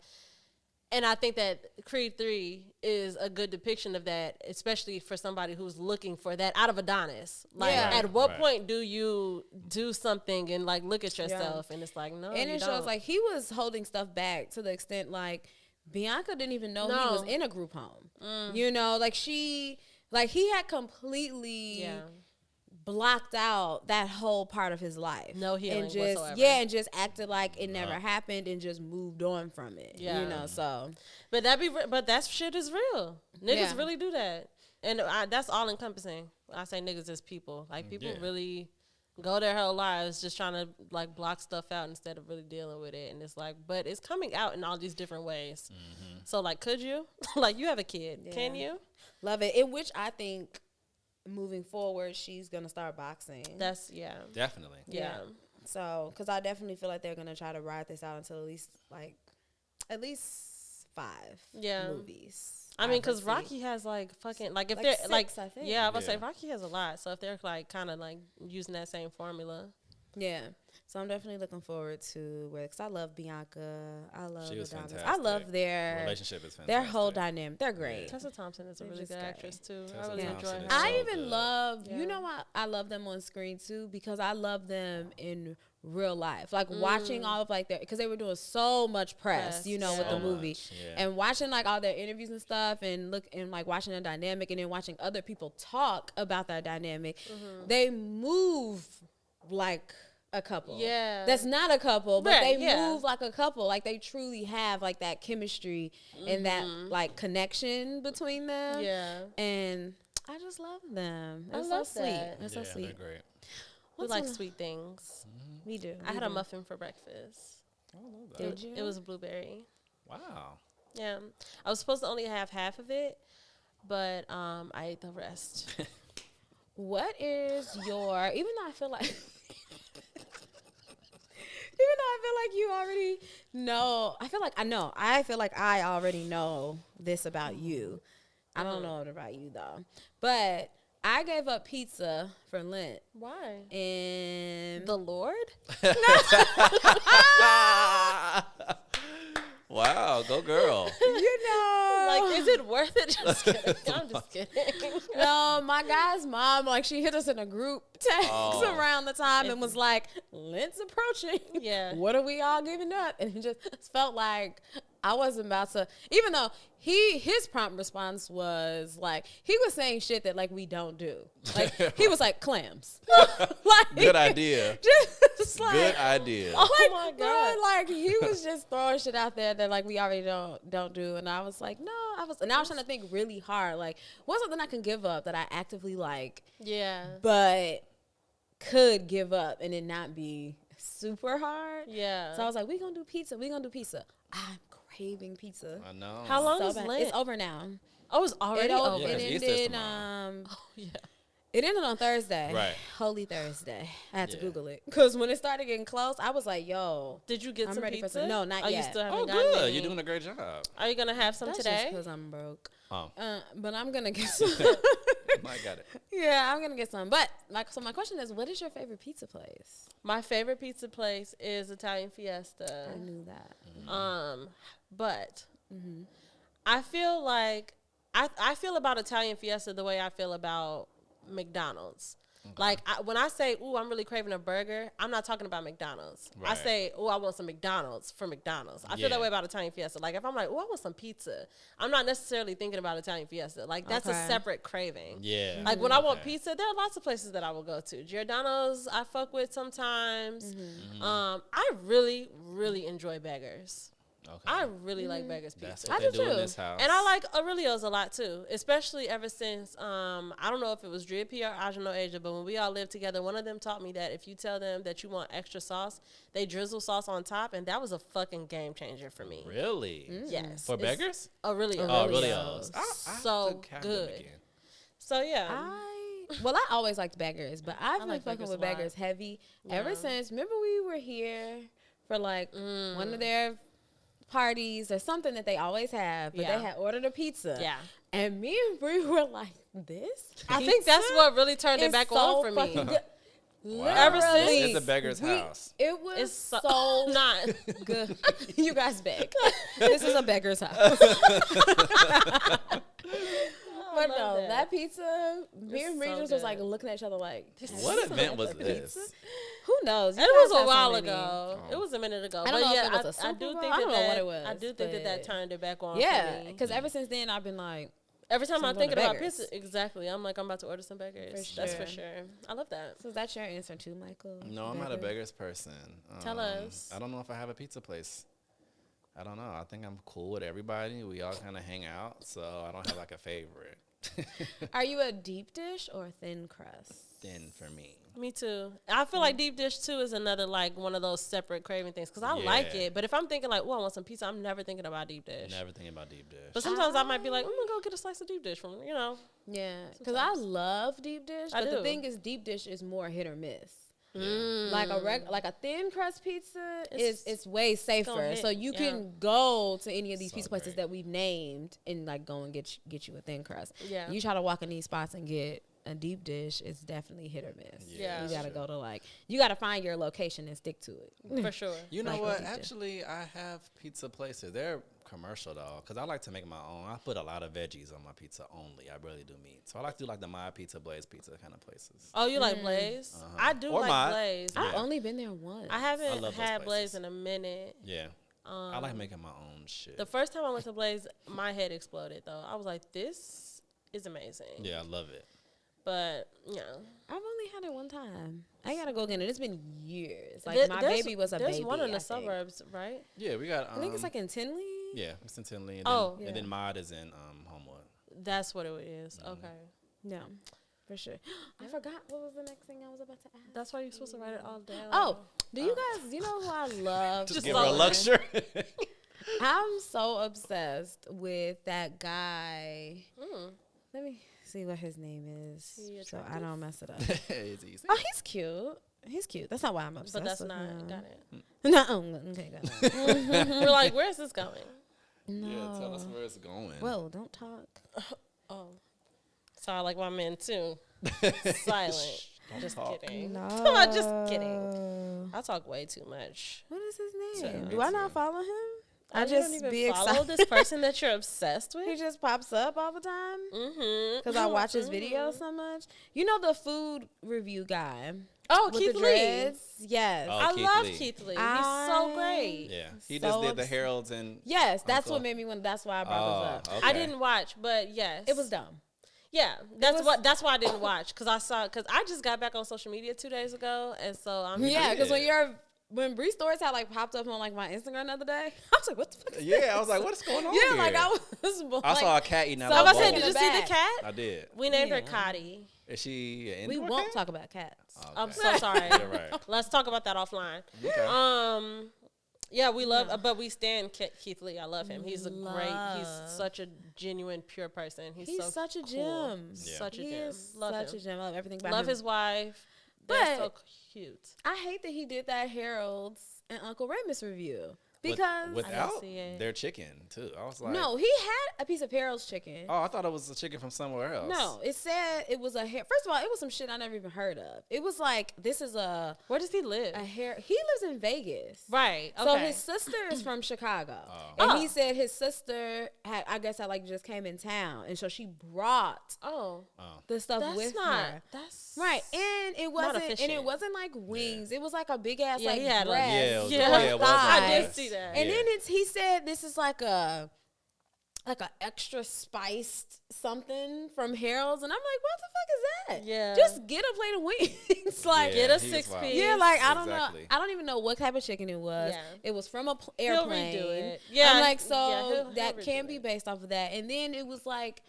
And I think that Creed 3 is a good depiction of that, especially for somebody who's looking for that out of Adonis. Like, Yeah. at what Right. point do you do something and, like, look at yourself? And it's like, no, and you it shows, don't. like, he was holding stuff back to the extent, like, Bianca didn't even know he No. was in a group home. You know, like, he had completely Yeah. blocked out that whole part of his life. No healing and just whatsoever. and just acted like it never happened and just moved on from it. Yeah. You know, so But but that shit is real. Niggas Yeah. really do that. And that's all encompassing. I say niggas as people. Like, people Yeah. really go their whole lives just trying to, like, block stuff out instead of really dealing with it. And it's like, but it's coming out in all these different ways. So, like, could you? Like, you have a kid. Can Yeah. you? love it. In which I think moving forward she's gonna start boxing. That's, yeah. Definitely. Yeah. So, because I definitely feel like they're gonna try to ride this out until at least 5 Yeah. movies. I mean, would because see. Rocky has, like, fucking, like, if Like they're, 6, like, I think. yeah, I was Yeah. say Rocky has a lot. So if they're, like, kind of, like, using that same formula. Yeah. So I'm definitely looking forward to where, because I love Bianca. I love She was Adonis. I fantastic. love their Relationship is fantastic. their whole dynamic. They're great. Tessa Thompson is a They're really just good great. actress, too. I Tessa really enjoy Thompson her. is I so even good. love, Yeah. you know what? I love them on screen too because I love them in real life. Like watching all of like their, because they were doing so much press, you know, with the So movie. much, yeah. And watching like all their interviews and stuff and like watching the dynamic and then watching other people talk about that dynamic, they move like a couple. Yeah. That's not a couple, but Right, they yeah. move like a couple. Like they truly have like that chemistry and that like connection between them. Yeah. And I just love them. I It's love so sweet. that. It's Yeah, so sweet. they're great. We What's like one- sweet things. We do. I we had a do. muffin for breakfast. I love that. Did you? It was a blueberry. Wow. Yeah, I was supposed to only have half of it, but I ate the rest. What is your, even though I feel like, you already know, I feel like I already know this about you. I don't know it about you though. But I gave up pizza for Lent. Why? And The Lord? Wow, go girl. you know, Like, is it worth it? Just kidding. I'm just kidding. no, my guy's mom, like, she hit us in a group text around the time and was like, Lent's approaching. Yeah. What are we all giving up? And it just felt like I wasn't about to, even though his prompt response was like, he was saying shit that like we don't do. Like, he was like, clams. Like, Good idea. Just like, Good idea. Oh like, my bro, God. like he was just throwing shit out there that like we already don't do, and I was like, no, I was trying to think really hard, like what's something I can give up that I actively like, Yeah. but could give up and it not be super hard. Yeah. So I was like, we gonna do pizza. I'm craving pizza. I know. How long So is bad. Lent? It's over now. Oh, it's already It over. Yeah, it 'cause Easter's ended. tomorrow. Yeah. It ended on Thursday. Right. Holy Thursday. I had to Yeah. Google it because when it started getting close, I was like, yo. Did you get I'm some ready for pizza? some- no, not Oh, yet. you still haven't Oh, gotten good. any? You're doing a great job. Are you gonna have some That's today? because I'm broke. Oh, But I'm gonna get some. I got it. Yeah, I'm gonna get some. But so my question is, what is your favorite pizza place? My favorite pizza place is Italian Fiesta. I knew that. But Mm-hmm. I feel like I feel about Italian Fiesta the way I feel about McDonald's. Like when I say, "Ooh, I'm really craving a burger," I'm not talking about McDonald's. I Right. say, "Ooh, I want some McDonald's for McDonald's." I feel that Yeah. way about Italian Fiesta. Like if I'm like, "Ooh, I want some pizza," I'm not necessarily thinking about Italian Fiesta. Like that's a Okay. separate craving. Yeah. Like when I want Okay. pizza, there are lots of places that I will go to. Giordano's I fuck with sometimes. I really, really enjoy Beggars. Okay. I really like Beggars That's pizza. what I they do do in too. this house. And I like Aurelio's a lot too, especially ever since I don't know if it was Drippy or Ajano Asia, but when we all lived together, one of them taught me that if you tell them that you want extra sauce, they drizzle sauce on top, and that was a fucking game changer for me. Really? Yes, For it's Beggars? Aurelio's. Oh, Aurelio's. I So have to count them good. again. So yeah, I always liked Beggars, but I've been like fucking Beggars with a lot. Beggars heavy Yeah. ever since. Remember we were here for like one of their parties or something that they always have, but Yeah. they had ordered a pizza. yeah. And me and Bree were like, this? I think that's pizza what really turned it is back so on for me. fucking good. Wow. Ever since- It's a Beggar's house. It was It's so, so not. good. You guys beg. This is a beggar's house. But love no, that. that pizza, me It's and Bree so just was like good. looking at each other like, What event was this? who knows? You It guys was a have so while many. ago. It was a minute ago. I don't but know if yeah, it was a I Super do Bowl. think I that don't know what it was, I do think that but- turned it back on. Yeah, for me. because ever since then I've been like, Every time So I'm I'm going thinking to about Beggars. pizza, exactly. I'm like, I'm about to order some Beggars. For That's for sure. sure. I love that. so that's your answer too, Michael? No, I'm not a Beggar's person. Tell us. I don't know if I have a pizza place. I don't know. I think I'm cool with everybody. We all kind of hang out, so I don't have like a favorite. Are you a deep dish or thin crust? Thin for me. Me too. I feel like deep dish too is another like one of those separate craving things because I like Yeah. it. But if I'm thinking like, oh, I want some pizza, I'm never thinking about deep dish. Never thinking about deep dish. But sometimes I might be like, I'm gonna go get a slice of deep dish from Yeah, because I love deep dish, I but the do. thing is, deep dish is more hit or miss. Mm. Like a thin crust pizza it's way safer. hit, So you yeah. can go to any of these So pizza places great. that we've named and like go and get you a thin crust. Yeah. You try to walk in these spots and get a deep dish, it's definitely hit or miss. Yeah. You that's gotta true. go to you gotta find your location and stick to it. For sure. You know Like what? deep dish. Actually, I have pizza places. They're commercial though, because I like to make my own. I put a lot of veggies on my pizza only. I really do meat. So I like to do like the My Pizza, Blaze Pizza kind of places. Oh, you like Blaze? Uh-huh. I do Or like Mod. Blaze. I've Yeah. only been there once. I haven't love those had Blaze places. in a minute. Yeah. I like making my own shit. The first time I went to Blaze, my head exploded though. I was like, this is amazing. Yeah, I love it. But, I've only had it one time. I gotta go again, and it's been years. Like There- my there's- baby was a there's baby. one in the I think. suburbs, right? Yeah, we got. I think it's like in Tinley. Yeah, it's in Tinley. And Oh. then, and then Mod is in Homewood. That's what it is. Okay. No, for sure. I forgot what was the next thing I was about to ask. That's why you're supposed to write it all down. Oh, do you guys? You know who I love? Just Just give her a so- luxury. I'm so obsessed with that guy. Let me see what his name is, so I don't mess it up. It's easy. Oh, he's cute. He's cute. That's not why I'm obsessed. But that's with not him. got it. No, okay, got it. We're like, where's this going? No. Yeah, tell us where it's going. Whoa, don't talk. Oh, sorry, like my man too. Silent. Just kidding. No. Just kidding. I talk way too much. What is his So, name? me Do I too. not follow him? Oh, I you just don't even be follow excited. this person that you're obsessed with. He just pops up all the time Mm-hmm. because I watch his videos so much. You know the food review guy Oh, with Keith the Lee. dreads? Yes. Oh, I Keith love Lee. Keith Lee. He's so great. Yeah, he So just did the obs- Heralds and. Yes, that's Uncle. what made me want. That's why I brought this up. Okay. I didn't watch, but yes, It was dumb. Yeah, that's why I didn't watch because I just got back on social media 2 days ago, and so I'm Yeah, because Yeah. when Bree stories had like popped up on like my Instagram the other day, I was like, what the fuck? Is Yeah, I was like, what's going on yeah, here? like I was. I saw a cat eating out So of I a was saying, bowl. did you the see the back. cat? I did. We named her Yeah. Cotty. Is she an We indoor won't cat? talk about cats. Okay. I'm so sorry. You're right. Let's talk about that offline. Okay. Yeah, we love, but we stand Keith Lee. I love him. He's he's Love. such a genuine, pure person. He's He's so such a cool. gem. Yeah. Such a He gem. is Love such him. a gem. I love everything about Love him. his wife. They're so But- cute. I hate that he did that Harold's and Uncle Remus review because without see it. their chicken too. I was like, no, he had a piece of Harold's chicken. Oh, I thought it was a chicken from somewhere else. No, it said it was a hair. First of all, it was some shit I never even heard of. It was like this is a Where does he live? hair. He lives in Vegas. Right. Okay. So his sister is from Chicago, Oh. and he said his sister had, I guess, like just came in town, and so she brought oh, the stuff that's with not. her. That's Right, and it wasn't, and it efficient. wasn't like wings. It was like a big ass Yeah, like he had, like- breast. Yeah, it was, Yeah. yeah, it was I like did that. see that. And Yeah. then he said this is like a extra spiced something from Harold's, and I'm like, what the fuck is that? Yeah. just get a plate of wings. Like, Get a he was wild. 6-piece. yeah, like I don't Exactly. know. I don't even know what type of chicken it was. Yeah. It was from a He'll airplane. redo it. Yeah, I'm like, so yeah, he'll that redo can be it. based off of that. And then it was like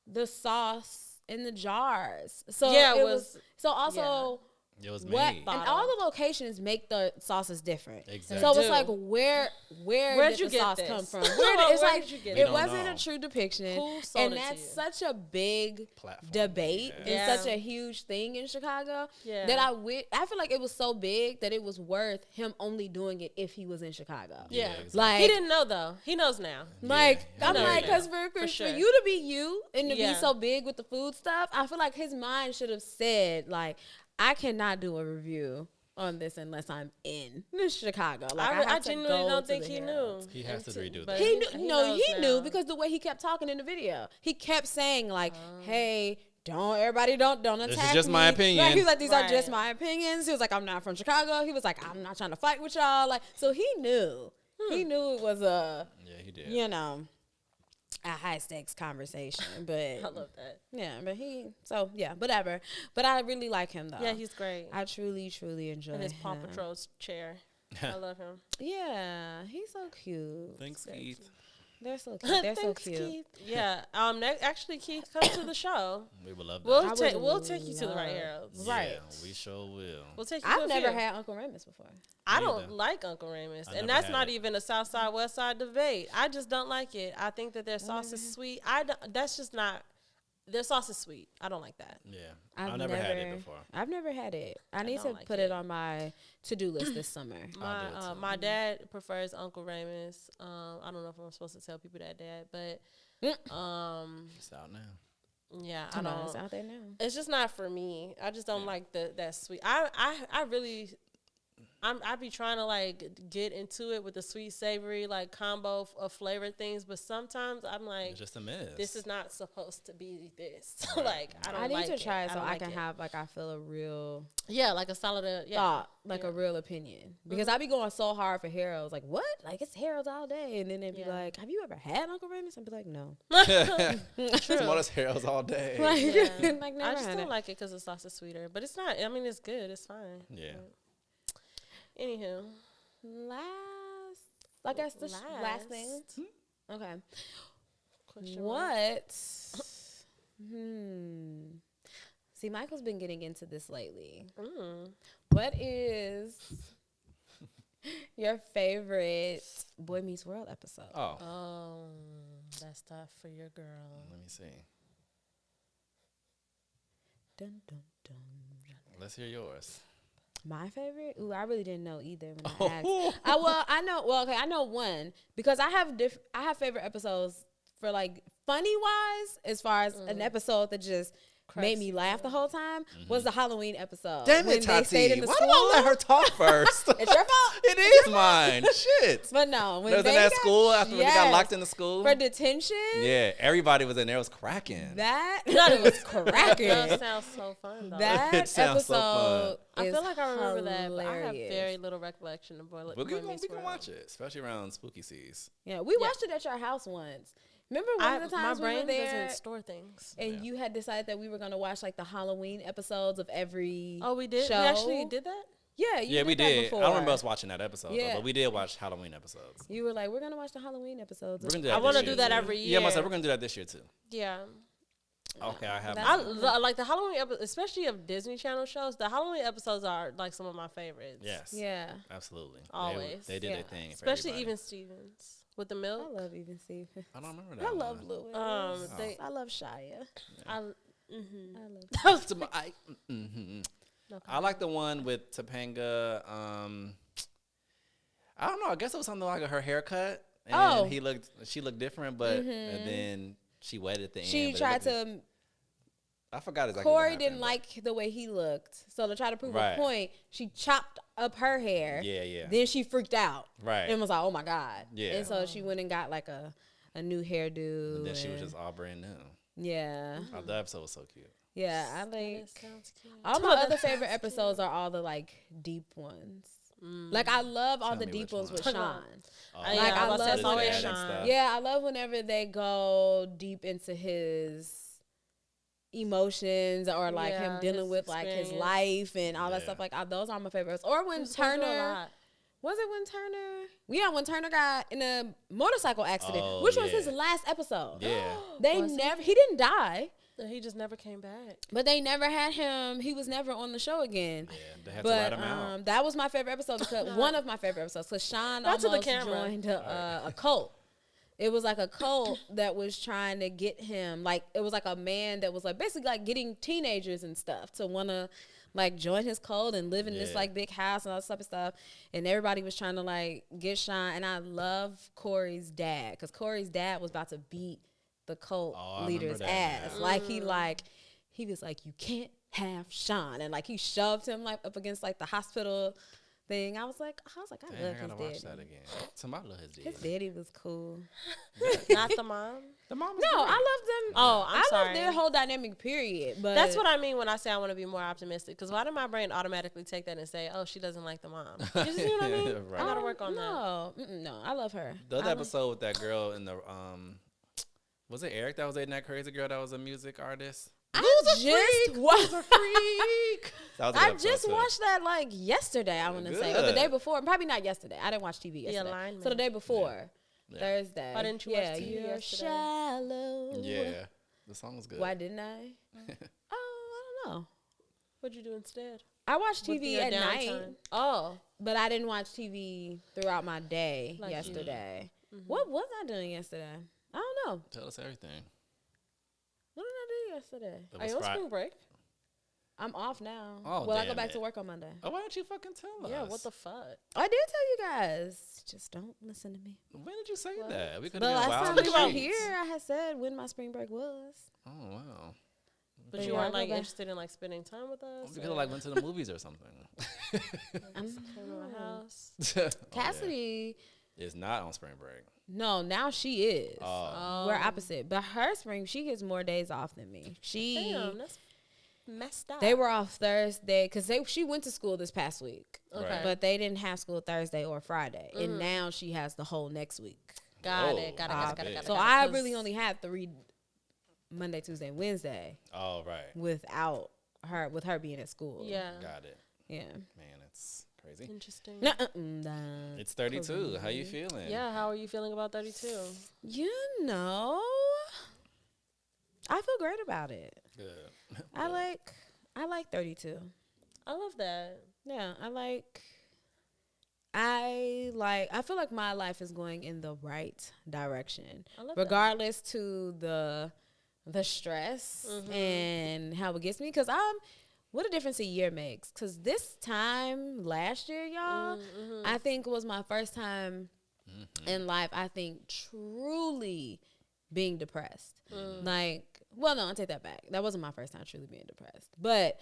the sauce in the jars. So Yeah, it it was- so also. It was What me. and Bottle. all the locations make the sauces different. Exactly. So it's do. like where'd Where'd did you the get sauce this? come from? Where It's did like you get We it don't wasn't know. a true depiction, Who sold and it to that's you? such a big Platform. debate Yeah. Yeah. and such a huge thing in Chicago Yeah. that I feel like it was so big that it was worth him only doing it if he was in Chicago. Yeah. exactly. Like He didn't know though. He knows now. like Yeah, I'm he like, knows because now. for sure. you to be you and to Yeah. be so big with the food stuff, I feel like his mind should have said like, I cannot do a review on this unless I'm in Chicago. Like I have to genuinely go don't to think the he Herald. knew. He has to redo But that. He knew, no, knows he knew now. because the way he kept talking in the video, he kept saying like, "Hey, don't attack This is just me." my opinion. Like, he was like, "These are just Right. my opinions." He was like, "I'm not from Chicago." He was like, "I'm not trying to fight with y'all." Like, so he knew. He knew it was a, Yeah, he did. you know, a high stakes conversation. But I love that. yeah, but whatever. But I really like him though. Yeah, he's great. I truly, truly enjoy In his him. Paw Patrol's chair. I love him. Yeah, he's so cute. Thanks, Keith. They're so cute. They're so Thanks, cute. Keith. Yeah. Actually, Keith, come to the show. We would love that. We'll take you to the right Harold's. Right. Yeah, we sure will. We'll take you to I've a never few. had Uncle Remus before. I Me don't either. like Uncle Remus, I and never that's had not it. even a South Side West Side debate. I just don't like it. I think that their sauce is sweet. That's just not. Their sauce is sweet. I don't like that. Yeah, I've never had it before. I've never had it. I need to don't like put it. it on my to-do list this summer. My do it too. my dad prefers Uncle Remus. I don't know if I'm supposed to tell people that, Dad, but It's out now. yeah, I Come on, don't. it's out there now. It's just not for me. I just don't like that sweet. I really, I be trying to like get into it with the sweet savory like combo of flavored things, but sometimes I'm like, It's just a miss. this is not supposed to be this. Like I don't. I need like to try it so don't I like can it. have like I feel a real yeah, like a solid thought, like Yeah. a real opinion. Because I be going so hard for Harold's, like what? Like it's Harold's all day, and then they'd be Yeah. like, "Have you ever had Uncle Remus?" I'd be like, "No." Smallest Harold's all day. Like, Yeah. like I never just had don't it. like it because the sauce is sweeter, but it's not. I mean, it's good. It's fine. Yeah. Anywho, I guess the last thing. Okay. Question mark. What? See, Michael's been getting into this lately. Mm. What is Your favorite Boy Meets World episode? Oh, That's tough for your girl. let me see. Dun, dun, dun. Let's hear yours. My favorite? Ooh, I really didn't know either when I asked. I know. Well, okay, I know one because I have favorite episodes for like funny wise, as far as an episode that just made me laugh the whole time was the Halloween episode. Damn when it, they stayed Tati. in the Why school. don't I let her talk first? It's your fault. It is mine. Shit. But no, when That was they in that got- school after when they got yes, locked in the school. for detention. Yeah, everybody was in there. It was cracking. That was cracking. That sounds so fun, though. That It sounds so episode. I is feel like I remember that, but I have hilarious. very little recollection of Boy we Meets can World. watch it, especially around spooky seas. Yeah, we watched it at your house once. Remember one of the My times we were brain there doesn't store things. and you had decided that we were going to watch like the Halloween episodes of every Oh, we did? show? We actually did that? Yeah, you Yeah, we that did. I before. don't remember us watching that episode, though, Yeah. but we did watch Halloween episodes. You were like, we're going to watch the Halloween episodes. We're gonna do I that want to this do year, that too. every Yeah, year. myself, we're gonna do that this year too. Yeah. Okay, I have. That's- Like the Halloween episodes, especially of Disney Channel shows, the Halloween episodes are like some of my favorites. Yes. Yeah. Absolutely. Always. They did Yeah. their thing. For Especially everybody. Even Stevens with the I milk. love Even Steve. I don't remember that. I love one. Louis. They- I love Shia. I I love I like the one with Topanga. I don't know. I guess it was something like her haircut. And Oh. she looked different, but and then she wet at the end. She but it tried looked- to. I forgot exactly. Corey what didn't happened, like the way he looked, so to try to prove Right. a point, she chopped up her hair. Yeah. Then she freaked out. Right. And was like, "Oh my god." Yeah. And so she went and got like a new hairdo. And then she was and- just all brand new. Yeah. Oh, that episode was so cute. Yeah. I like. sounds cute. All my other favorite episodes are all the like deep ones. Like I love all Tell the me deep which ones with one. Sean. Oh, Yeah, Like, I was about to say, love it's always when- Sean. Yeah, I love whenever they go deep into his emotions or like him Yeah, dealing his with like his experience. life and all that Yeah. stuff. Like those are my favorites. Or when He's going through a Turner, lot. was it when Turner? Yeah, when Turner got in a motorcycle accident, Oh, which was yeah. his last episode. Yeah. They Was he? never. He didn't die, He just never came back. but they never had him. He was never on the show again. Yeah, they had to write But him out. that was my favorite episode because one of my favorite episodes because Sean Not to the almost camera. joined a cult. It was like a cult that was trying to get him, like it was like a man that was like basically like getting teenagers and stuff to want to like join his cult and live in this Yeah. like big house and all this type of stuff. And everybody was trying to like get Sean. And I love Corey's dad because Corey's dad was about to beat the cult Oh, I leader's remember that, ass. yeah. Like he was like, you can't have Sean, and like he shoved him like up against like the hospital thing. I was like, I Dang, I love gotta his watch daddy. that again. Somebody love his His daddy. daddy was cool. Not the mom. The mom No, I love them. Oh, I'm I sorry. love their whole dynamic. Period. But That's what I mean when I say I want to be more optimistic. Because why did my brain automatically take that and say, "Oh, she doesn't like the mom"? You see what I mean? Right. I gotta work on that. no, no, I love her. The other I love- episode with that girl in the was it Eric that was dating that crazy girl that was a music artist? I just watched. That was a good I episode, just too. watched that like yesterday. I want to say, or the Good. day before. Probably not yesterday. I didn't watch TV yesterday. So the alignment. day before, Yeah. Thursday. Why didn't you watch yeah, TV you're yesterday? shallow. Yeah, the song was good. Why didn't I? I don't know. What'd you do instead? I watched With TV your at night. downtime? Oh, But I didn't watch TV throughout my day Like you. yesterday. What was I doing yesterday? I don't know. Tell us everything. What did I do yesterday? It are was you on Fri- spring break? I'm off now. Oh, well, I go damn back it. to work on Monday. Oh, why don't you fucking tell us? Yeah. What the fuck? I did tell you guys. Just don't listen to me. When did you say that? We could The have been last wild time in the we were streets. here, I had said when my spring break was. Oh wow. But Yeah, you I weren't go like back. interested in like spending time with us. We could have like went to the movies or something. I'm came to my house. Oh, yeah. Cassidy. is not on spring break. No, now she is. Oh. We're opposite. But her spring, she gets more days off than me. Damn, that's messed up. They were off Thursday because she went to school this past week. Okay. Right. But they didn't have school Thursday or Friday. And now she has the whole next week. got Oh, it. Got it. Got it. that's Got it. big. Got it. So got it, I 'cause- really only had 3 Monday, Tuesday, Wednesday Oh right. without her, with her being at school. Yeah. Got it. Yeah. Man, it's crazy. Interesting. Nah. It's 32. How you feeling? Yeah. How are you feeling about 32? You know, I feel great about it. Good. I like 32. I love that. Yeah, I feel like my life is going in the right direction, I love regardless to the stress and how it gets me. Because what a difference a year makes. Because this time last year, y'all, I think was my first time in life, I think, truly being depressed. Like, well, no, I take that back. That wasn't my first time truly being depressed. But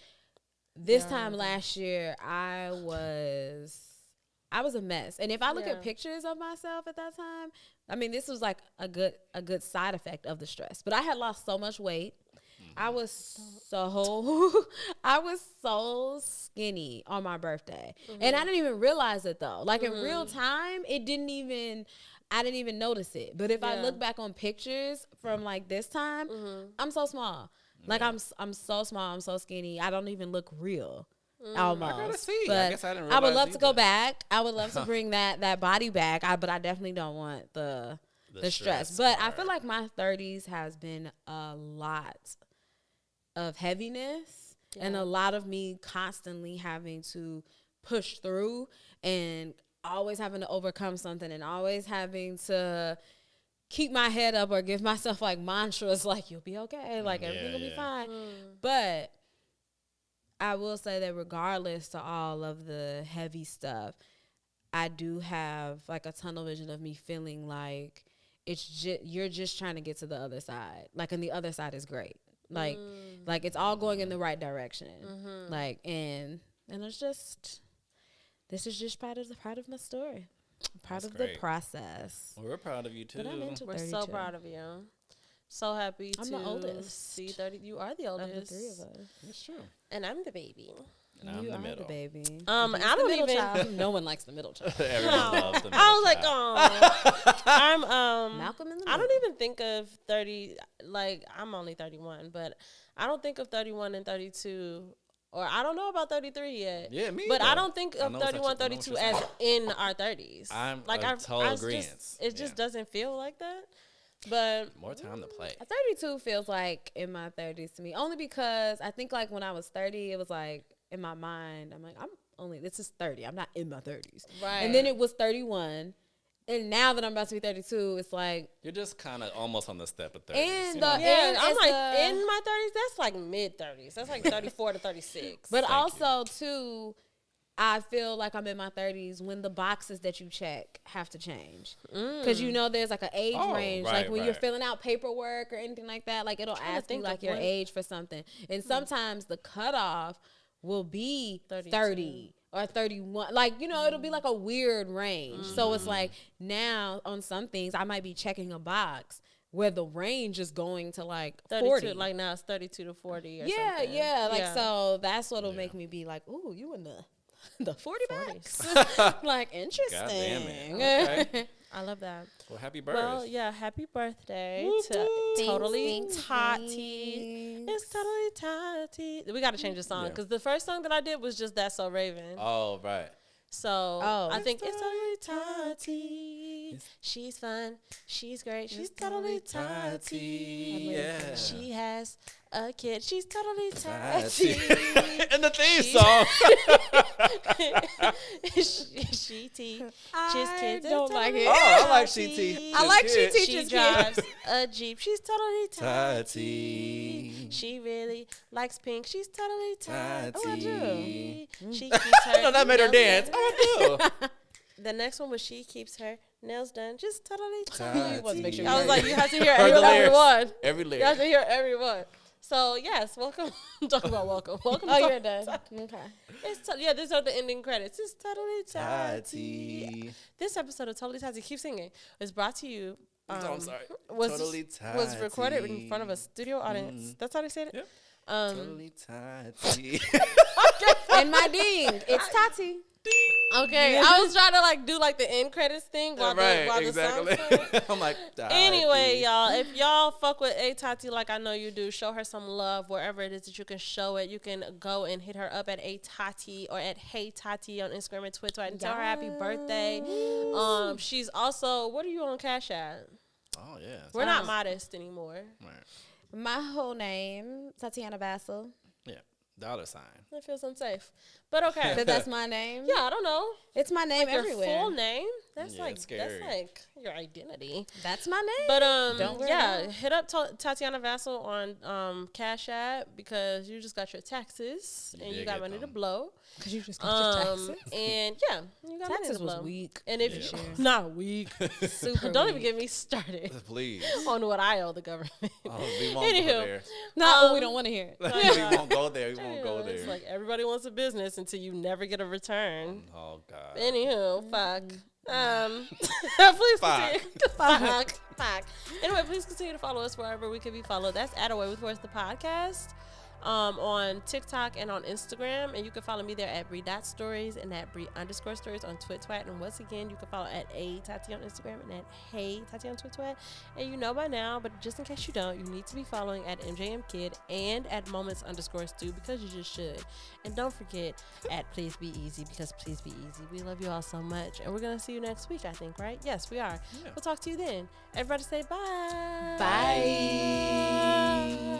this time last year, I was a mess. And if I look at pictures of myself at that time, I mean, this was like a good side effect of the stress. But I had lost so much weight. I was so skinny on my birthday. And I didn't even realize it though. Like in real time, I didn't even notice it. But if I look back on pictures from like this time, I'm so small. Like I'm so small, I'm so skinny. I don't even look real. Almost. I gotta see. But I guess I didn't I would realize love to go either. back. I would love to bring that body back. But I definitely don't want the stress. But I feel like my 30s has been a lot of heaviness and a lot of me constantly having to push through and always having to overcome something and always having to keep my head up or give myself like mantras like you'll be okay, like everything will be fine. But I will say that regardless to all of the heavy stuff, I do have like a tunnel vision of me feeling like you're just trying to get to the other side. Like, and the other side is great. Like it's all going in the right direction. Like, and it's just, this is just part of my story. Part of the process. Well, we're proud of you too. But I'm into We're 32. so proud of you. So happy I'm to the oldest. see 30. You are the oldest. Of the three of us. That's true. And I'm the baby. And I'm You the are middle. the baby. I He's don't the middle even- child. No one likes the middle child. Everyone loves the middle I was like, child. oh, I'm Malcolm in the I don't middle. even think of 30. Like, I'm only 31, but I don't think of 31 and 32, or I don't know about 33 yet. Yeah, me But I either. don't think I of know what 31, you're 32 saying. as in our 30s. I'm like, a total agreement. It just doesn't feel like that. But More time to play. 32 feels like in my 30s to me. Only because I think like when I was 30, it was like in my mind, I'm like, this is 30. I'm not in my 30s. right. And then it was 31. And now that I'm about to be 32, it's like. You're just kind of almost on the step of 30s. And you the- know? yeah, and I'm it's like the- in my 30s. That's like mid 30s. That's like 34 to 36. But Thank also, too, I feel like I'm in my 30s when the boxes that you check have to change. Because, you know, there's like an age range. right, Like when you're right. filling out paperwork or anything like that, like it'll trying to ask you think like of your what- age for something. And sometimes the cutoff will be 32. 30 or 31. Like, you know, it'll be like a weird range. So it's like now on some things, I might be checking a box where the range is going to like 32, 40. like now it's 32 to 40 or Yeah, something. yeah. Like, so that's what'll make me be like, ooh, you in the 40 bucks. Like, interesting. God damn it. Okay. I love that. Well, happy birth. Well, yeah, happy birthday Woo, to woo. Totally Thanks, Tati. thanks. It's Totally Tati. We got to change the song because the first song that I did was just That's So Raven. Oh, right. So Oh. I think it's Totally Tati. She's fun. She's great. She's Totally Tati. Yeah. She has a kid. She's Totally Tati. And the theme song. she teaches kids. don't and like it. Oh, I like she teaches I like she kids. teaches She kids. drives a Jeep. She's totally Tati. Tati. She really likes pink. She's totally Tati. Oh, I do. She keeps her No, that made her nails dance. done. Oh, I do. The next one was she keeps her nails done. Just totally Tati. Tati. You want to make sure I was you like, you have to hear Heard the every lyrics. one. Every You have lyric. to hear every one. So yes, welcome. Talk about welcome. Welcome. Oh, to you're done. Okay. yeah, these are the ending credits. It's Totally Tati. Tati. This episode of Totally Tati, keep singing, was brought to you. Oh, I'm sorry. Was Totally was recorded in Tati. front of a studio audience. That's how they said it. Yep. Um, Totally Tati. And my ding, it's Tati. Okay, I was trying to like do like the end credits thing while Right, the exactly. song started. I'm like, Anyway, Tati. y'all, if y'all fuck with A Tati like I know you do, show her some love wherever it is that you can show it. You can go and hit her up at A Tati or at Hey Tati on Instagram and Twitter and tell her happy birthday. She's also, what are you on Cash App? Oh, yeah. We're not modest anymore. Right. My whole name, Tatiana Bassel. Yeah. $sign. It feels unsafe. But okay. But that's my name. Yeah, I don't know. It's my name Your everywhere. full name? That's Yeah, like it's scary. that's like your identity. That's my name. But Don't worry yeah, about it. hit up Tatiana Vassal on Cash App because you just got your taxes and Yeah, you got get money to them. blow. Because you just got your taxes. And yeah, you got money Taxes to was blow. weak. And if this you year. not weak, Super don't even weak. get me started Please. on what I owe the government. Oh, we won't Anywho. go there. No, we don't want to hear it. We won't go there. We won't Yeah, go it's there. like everybody wants a business until you never get a return. Oh God. Anywho, fuck. Please continue. Fuck. Anyway, please continue to follow us wherever we can be followed. That's at Away with Words, the podcast. On TikTok and on Instagram, and you can follow me there at Bree.stories and at Bree_stories on Twitwat. And once again, you can follow at Tati on Instagram and at Hey Tati on Twitwat. And you know by now, but just in case you don't, you need to be following at MJMKid and at Moments_Stu because you just should. And don't forget at Please Be Easy because Please Be Easy. We love you all so much, and we're gonna see you next week. I think, right? Yes, we are. Yeah. We'll talk to you then. Everybody say bye. Bye.